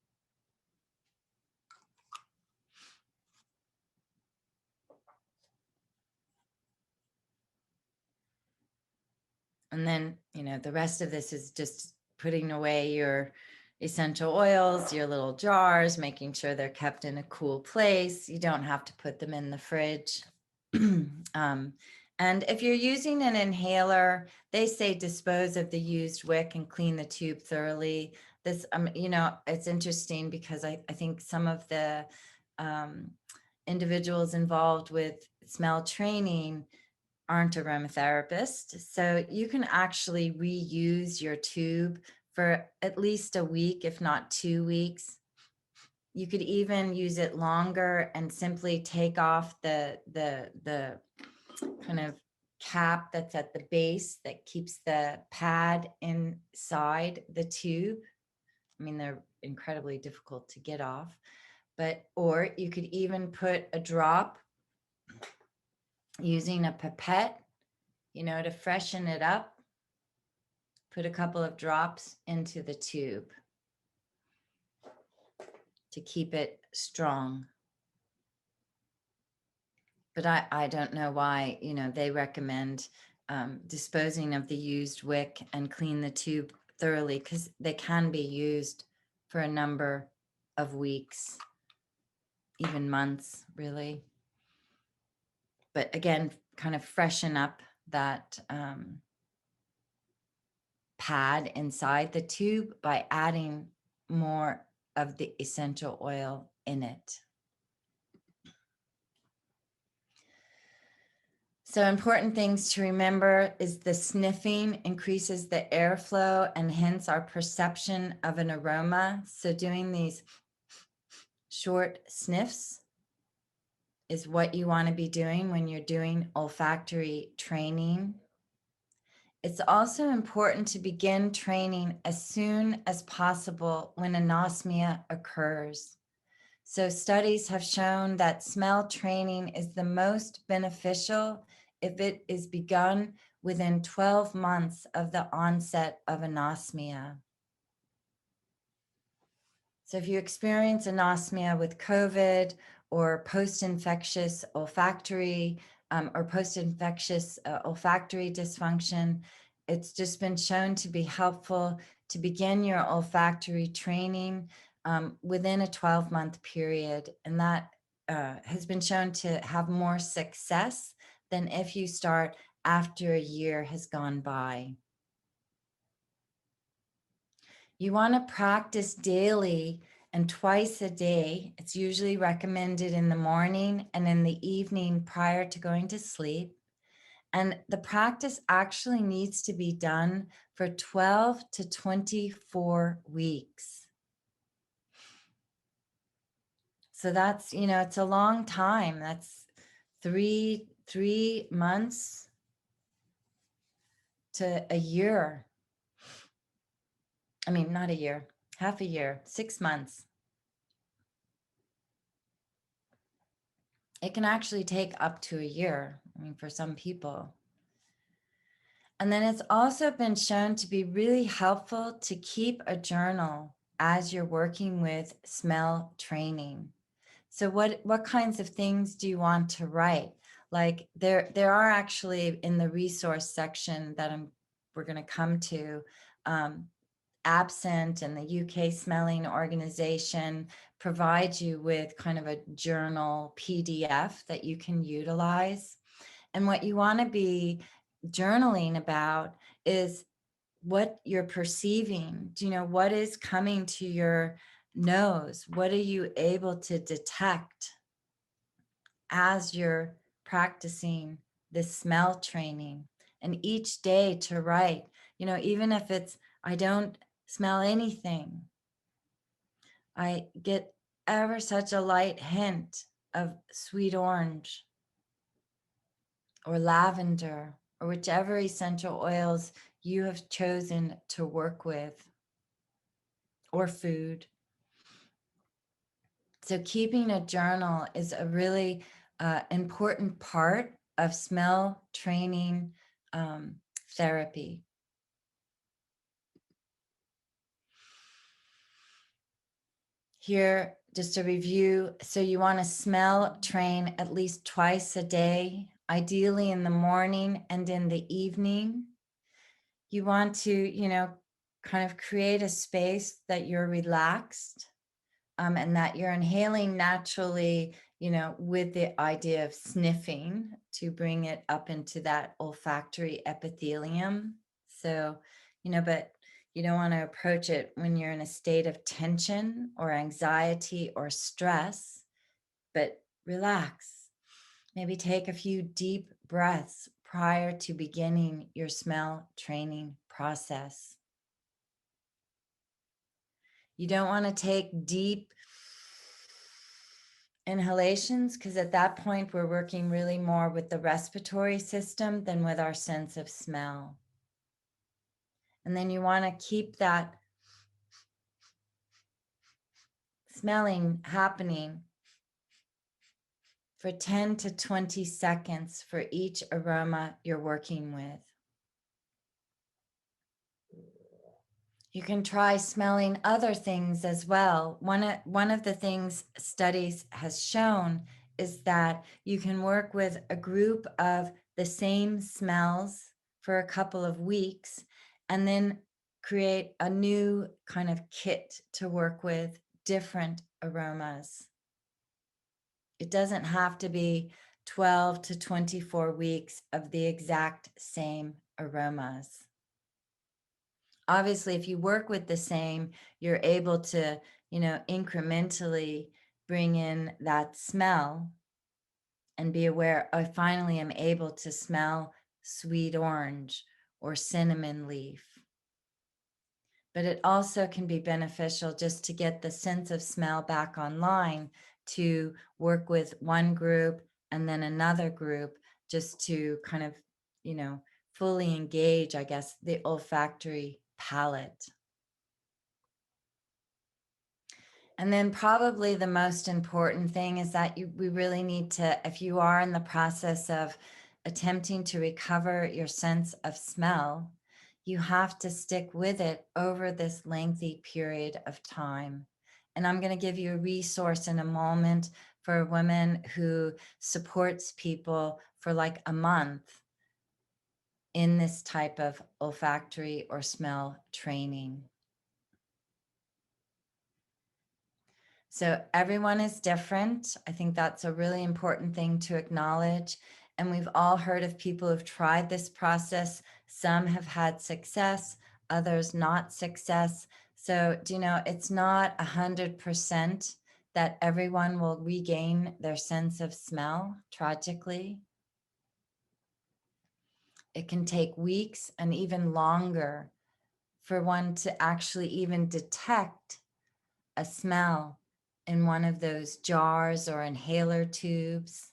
And then, the rest of this is just putting away your essential oils, your little jars, making sure they're kept in a cool place. You don't have to put them in the fridge. And if you're using an inhaler, they say dispose of the used wick and clean the tube thoroughly. This, it's interesting because I think some of the individuals involved with smell training aren't aromatherapists. So you can actually reuse your tube for at least a week, if not 2 weeks. You could even use it longer and simply take off the kind of cap that's at the base that keeps the pad inside the tube. I mean, they're incredibly difficult to get off, or you could even put a drop using a pipette, to freshen it up. Put a couple of drops into the tube to keep it strong. But I don't know why, they recommend disposing of the used wick and clean the tube thoroughly, because they can be used for a number of weeks, even months, really. But again, kind of freshen up that pad inside the tube by adding more of the essential oil in it. So important things to remember is the sniffing increases the airflow and hence our perception of an aroma. So doing these short sniffs is what you want to be doing when you're doing olfactory training. It's also important to begin training as soon as possible when anosmia occurs. So studies have shown that smell training is the most beneficial if it is begun within 12 months of the onset of anosmia. So if you experience anosmia with COVID or post-infectious olfactory or post-infectious olfactory dysfunction, it's just been shown to be helpful to begin your olfactory training within a 12-month period. And that has been shown to have more success than if you start after a year has gone by. You want to practice daily and twice a day. It's usually recommended in the morning and in the evening prior to going to sleep. And the practice actually needs to be done for 12 to 24 weeks. So that's, it's a long time. That's three months to a year. I mean, not a year, half a year, 6 months. It can actually take up to a year, I mean, for some people. And then it's also been shown to be really helpful to keep a journal as you're working with smell training. So what kinds of things do you want to write? Like there are actually in the resource section that we're going to come to, Absent and the UK Smelling Organization provides you with kind of a journal PDF that you can utilize. And what you want to be journaling about is what you're perceiving. Do you know what is coming to your nose? What are you able to detect as you're practicing this smell training? And each day to write, even if it's, I don't smell anything, I get ever such a light hint of sweet orange or lavender or whichever essential oils you have chosen to work with, or food. So keeping a journal is a really important part of smell training therapy. Here, just a review. So you want to smell train at least twice a day, ideally in the morning and in the evening. You want to, kind of create a space that you're relaxed, and that you're inhaling naturally, with the idea of sniffing to bring it up into that olfactory epithelium. So, but you don't want to approach it when you're in a state of tension or anxiety or stress, but relax. Maybe take a few deep breaths prior to beginning your smell training process. You don't want to take deep inhalations because at that point we're working really more with the respiratory system than with our sense of smell. And then you want to keep that smelling happening for 10 to 20 seconds for each aroma you're working with. You can try smelling other things as well. One of the things studies has shown is that you can work with a group of the same smells for a couple of weeks and then create a new kind of kit to work with different aromas. It doesn't have to be 12 to 24 weeks of the exact same aromas. Obviously, if you work with the same, you're able to, incrementally bring in that smell and be aware, I finally am able to smell sweet orange or cinnamon leaf. But it also can be beneficial just to get the sense of smell back online, to work with one group and then another group, just to kind of, fully engage, I guess, the olfactory palate. And then probably the most important thing is that we really need to, if you are in the process of attempting to recover your sense of smell, you have to stick with it over this lengthy period of time. And I'm going to give you a resource in a moment for a woman who supports people for like a month in this type of olfactory or smell training. So everyone is different. I think that's a really important thing to acknowledge. And we've all heard of people who've tried this process. Some have had success, others not success. So, do you know, it's not 100% that everyone will regain their sense of smell, tragically. It can take weeks and even longer for one to actually even detect a smell in one of those jars or inhaler tubes,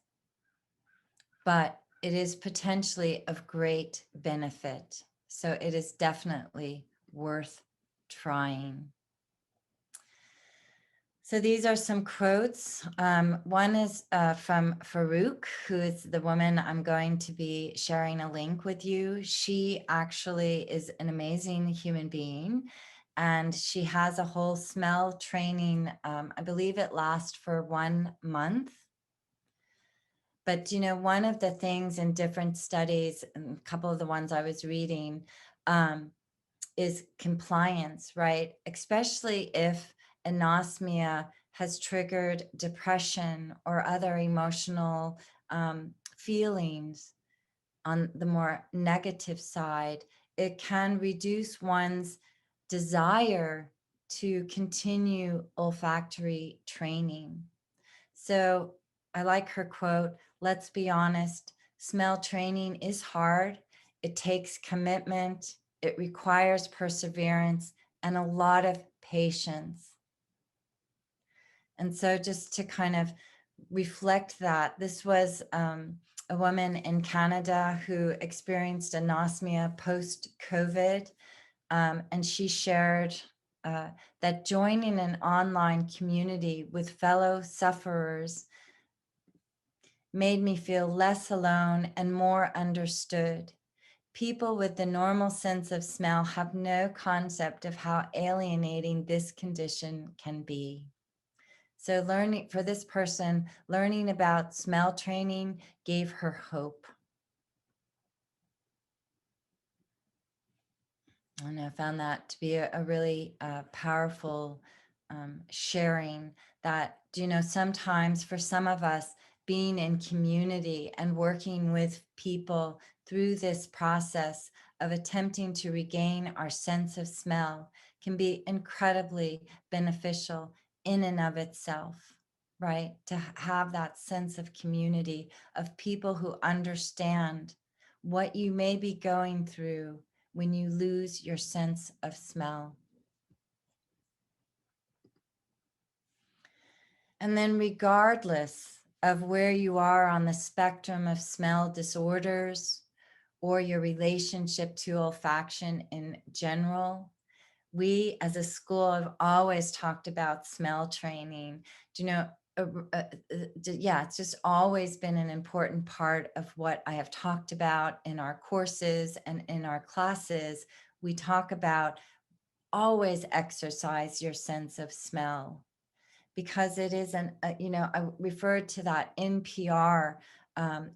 but it is potentially of great benefit. So it is definitely worth trying. So these are some quotes. One is from Farouk, who is the woman I'm going to be sharing a link with you. She actually is an amazing human being, and she has a whole smell training. I believe it lasts for 1 month. But you know, one of the things in different studies, and a couple of the ones I was reading, um, is compliance, right? Especially if anosmia has triggered depression or other emotional feelings on the more negative side, it can reduce one's desire to continue olfactory training. So I like her quote, let's be honest, smell training is hard. It takes commitment, it requires perseverance and a lot of patience. And so just to kind of reflect that, this was a woman in Canada who experienced anosmia post-COVID. And she shared that joining an online community with fellow sufferers made me feel less alone and more understood. People with the normal sense of smell have no concept of how alienating this condition can be. So learning for this person, learning about smell training gave her hope. And I found that to be a really powerful sharing that, you know, sometimes for some of us, being in community and working with people through this process of attempting to regain our sense of smell can be incredibly beneficial in and of itself, right? To have that sense of community of people who understand what you may be going through when you lose your sense of smell. And then, regardless of where you are on the spectrum of smell disorders or your relationship to olfaction in general, we as a school have always talked about smell training. Do you know, yeah, it's just always been an important part of what I have talked about in our courses and in our classes. We talk about always exercise your sense of smell because it is you know, I referred to that NPR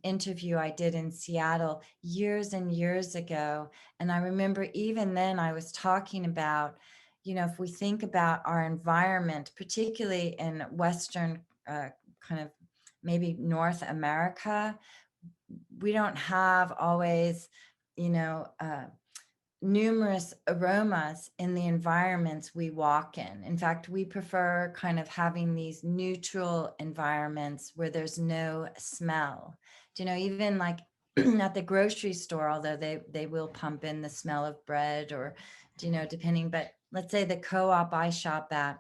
interview I did in Seattle years and years ago. And I remember even then I was talking about, you know, if we think about our environment, particularly in Western kind of maybe North America, we don't have always, you know, numerous aromas in the environments we walk in. In fact, we prefer kind of having these neutral environments where there's no smell. Do you know, even like at the grocery store, although they will pump in the smell of bread or, you know, depending, but let's say the co-op I shop at,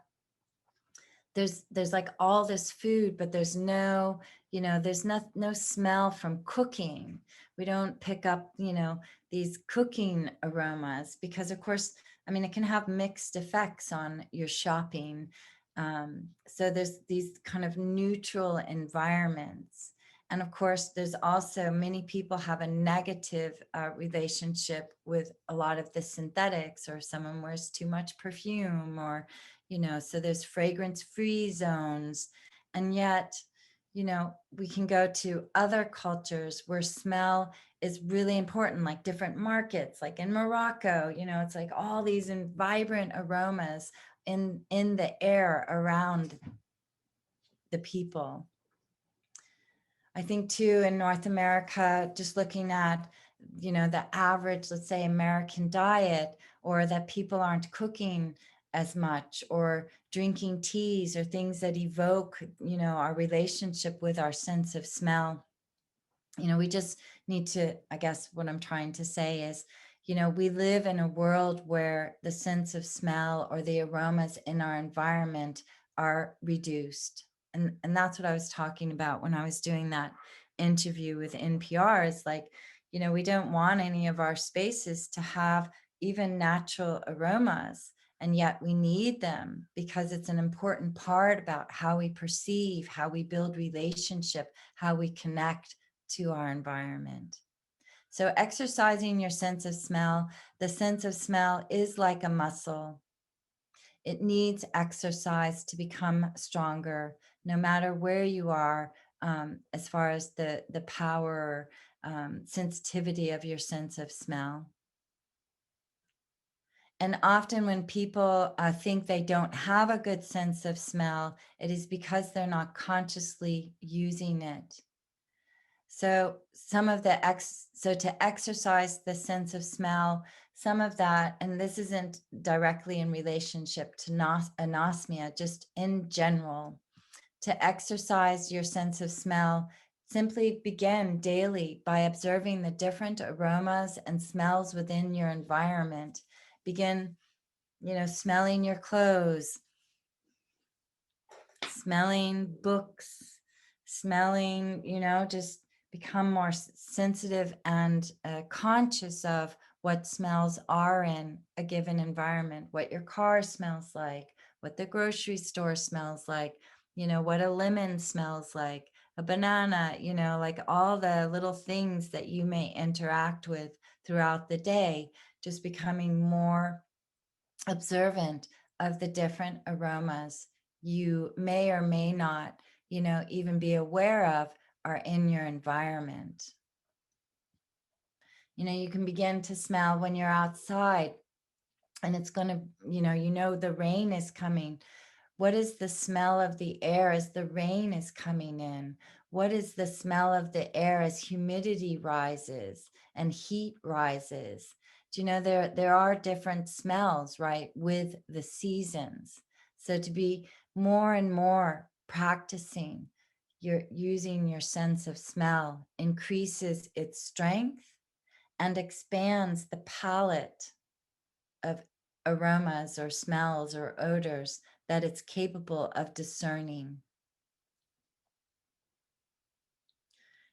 there's like all this food, but there's no, you know, there's no smell from cooking. We don't pick up, you know, these cooking aromas because of course, I mean, it can have mixed effects on your shopping. So there's these kind of neutral environments. And of course, there's also many people have a negative relationship with a lot of the synthetics, or someone wears too much perfume, or, you know, so there's fragrance free zones. And yet, you know, we can go to other cultures where smell is really important, like different markets, like in Morocco, you know, it's like all these vibrant aromas in the air around the people. I think too in North America, just looking at, you know, the average, let's say, American diet, or that people aren't cooking as much, or drinking teas or things that evoke, our relationship with our sense of smell. We just need to, I guess what I'm trying to say is, we live in a world where the sense of smell or the aromas in our environment are reduced. And that's what I was talking about when I was doing that interview with NPR, is like, we don't want any of our spaces to have even natural aromas. And yet we need them because it's an important part about how we perceive, how we build relationship, how we connect to our environment. So, exercising your sense of smell, the sense of smell is like a muscle. It needs exercise to become stronger, no matter where you are, as far as the power, sensitivity of your sense of smell. And often, when people think they don't have a good sense of smell, it is because they're not consciously using it. So to exercise the sense of smell, some of that, and this isn't directly in relationship to anosmia, just in general, to exercise your sense of smell, simply begin daily by observing the different aromas and smells within your environment. Begin, smelling your clothes, smelling books, smelling, just become more sensitive and conscious of what smells are in a given environment, what your car smells like, what the grocery store smells like, what a lemon smells like, a banana, like all the little things that you may interact with throughout the day, just becoming more observant of the different aromas you may or may not, even be aware of are in your environment. You can begin to smell when you're outside and it's going to, the rain is coming. What is the smell of the air as the rain is coming in? What is the smell of the air as humidity rises and heat rises? Do you know there are different smells, right, with the seasons? So to be more and more practicing your using your sense of smell increases its strength and expands the palette of aromas or smells or odors that it's capable of discerning.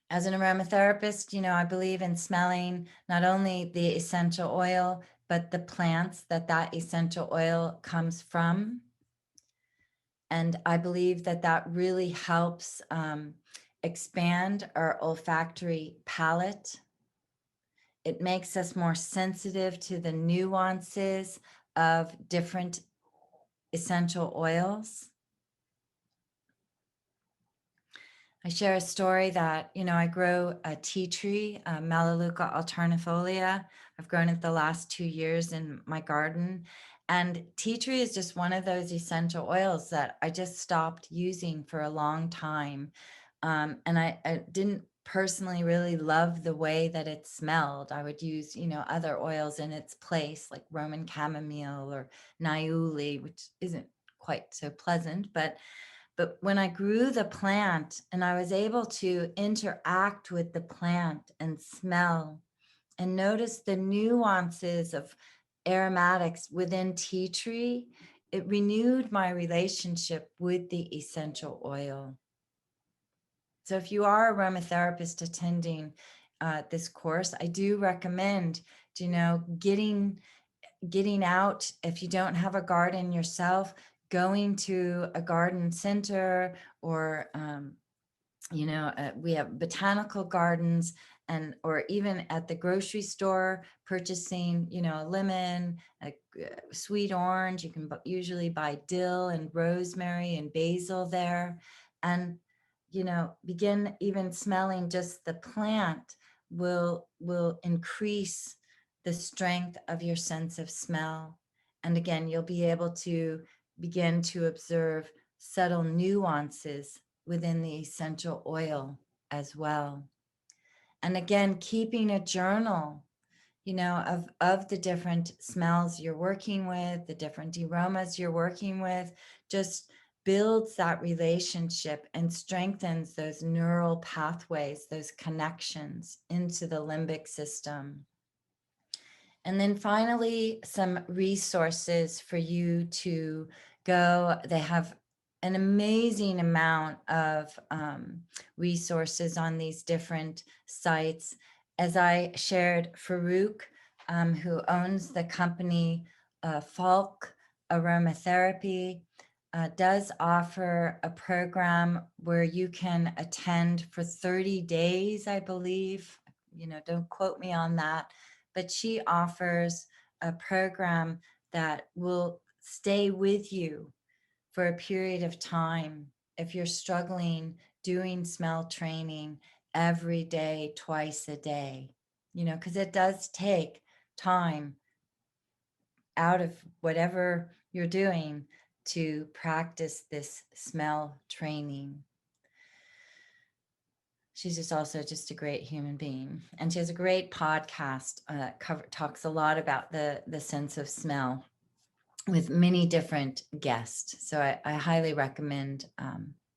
As an aromatherapist, I believe in smelling not only the essential oil, but the plants that essential oil comes from. And I believe that really helps expand our olfactory palette. It makes us more sensitive to the nuances of different essential oils. I share a story that, I grow a tea tree, Melaleuca alternifolia. I've grown it the last 2 years in my garden. And tea tree is just one of those essential oils that I just stopped using for a long time. And I didn't personally really love the way that it smelled. I would use, other oils in its place, like Roman chamomile or niaouli, which isn't quite so pleasant, but when I grew the plant and I was able to interact with the plant and smell and notice the nuances of aromatics within tea tree, it renewed my relationship with the essential oil. So if you are a aromatherapist attending this course, I do recommend, getting out. If you don't have a garden yourself, going to a garden center, or we have botanical gardens, and or even at the grocery store, purchasing a lemon, a sweet orange. You can usually buy dill and rosemary and basil there, and begin even smelling just the plant will increase the strength of your sense of smell. And again, you'll be able to begin to observe subtle nuances within the essential oil as well. And again, keeping a journal, of the different smells you're working with, the different aromas you're working with, just builds that relationship and strengthens those neural pathways, those connections into the limbic system. And then finally, some resources for you to go. They have an amazing amount of resources on these different sites. As I shared, Farouk, who owns the company Falk Aromatherapy, does offer a program where you can attend for 30 days, I believe. Don't quote me on that, but she offers a program that will stay with you for a period of time if you're struggling doing smell training every day, twice a day, because it does take time out of whatever you're doing to practice this smell training. She's just a great human being, and she has a great podcast talks a lot about the sense of smell with many different guests. So I highly recommend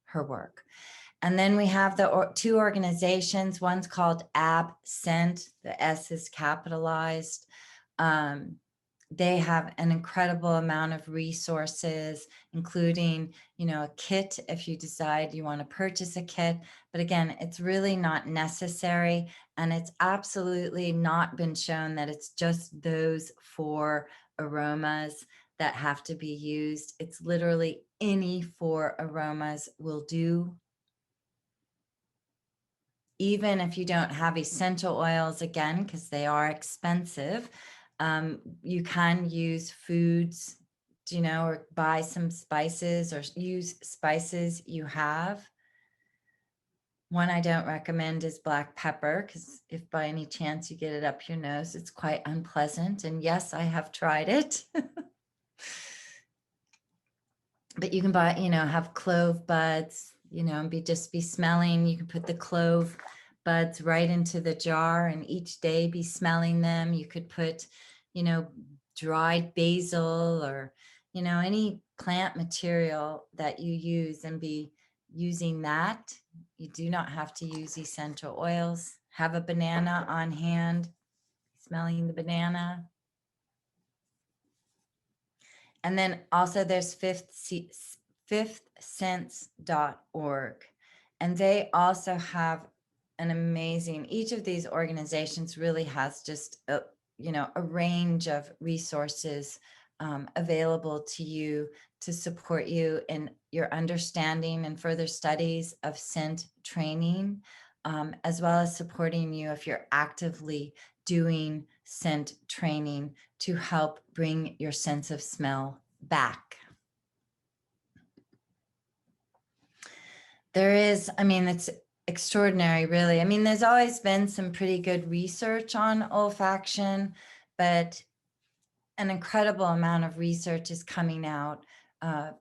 her work. And then we have the two organizations. One's called Absent. The S is capitalized. They have an incredible amount of resources, including, a kit if you decide you want to purchase a kit. But again, it's really not necessary. And it's absolutely not been shown that it's just those 4 aromas that have to be used. It's literally any 4 aromas will do. Even if you don't have essential oils, again, because they are expensive, you can use foods, or buy some spices or use spices you have. One I don't recommend is black pepper, because if by any chance you get it up your nose, it's quite unpleasant. And yes, I have tried it. But you can buy, have clove buds, and be smelling. You can put the clove buds right into the jar and each day be smelling them. You could put, dried basil or, any plant material that you use and be using that. You do not have to use essential oils. Have a banana on hand, smelling the banana. And then also there's fifthsense.org. And they also have an amazing, each of these organizations really has just a range of resources available to you to support you in your understanding and further studies of scent training, as well as supporting you if you're actively doing scent training to help bring your sense of smell back. It's extraordinary, really. There's always been some pretty good research on olfaction, but an incredible amount of research is coming out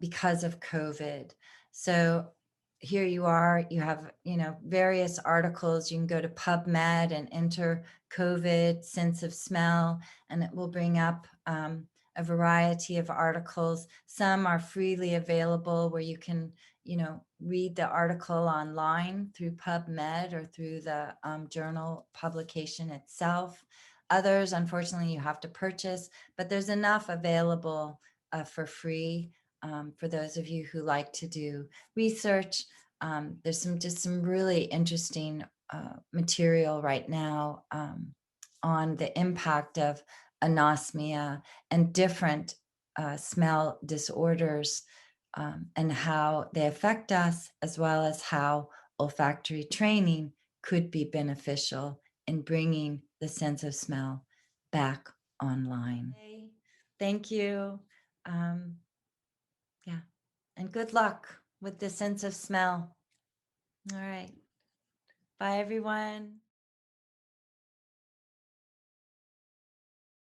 because of COVID. So here you are, you have, various articles. You can go to PubMed and enter COVID sense of smell, and it will bring up a variety of articles. Some are freely available where you can, read the article online through PubMed or through the journal publication itself. Others, unfortunately, you have to purchase, but there's enough available for free for those of you who like to do research. There's some really interesting material right now on the impact of anosmia and different smell disorders and how they affect us, as well as how olfactory training could be beneficial in bringing the sense of smell back online. Thank you. Yeah, and good luck with the sense of smell. All right. Bye, everyone.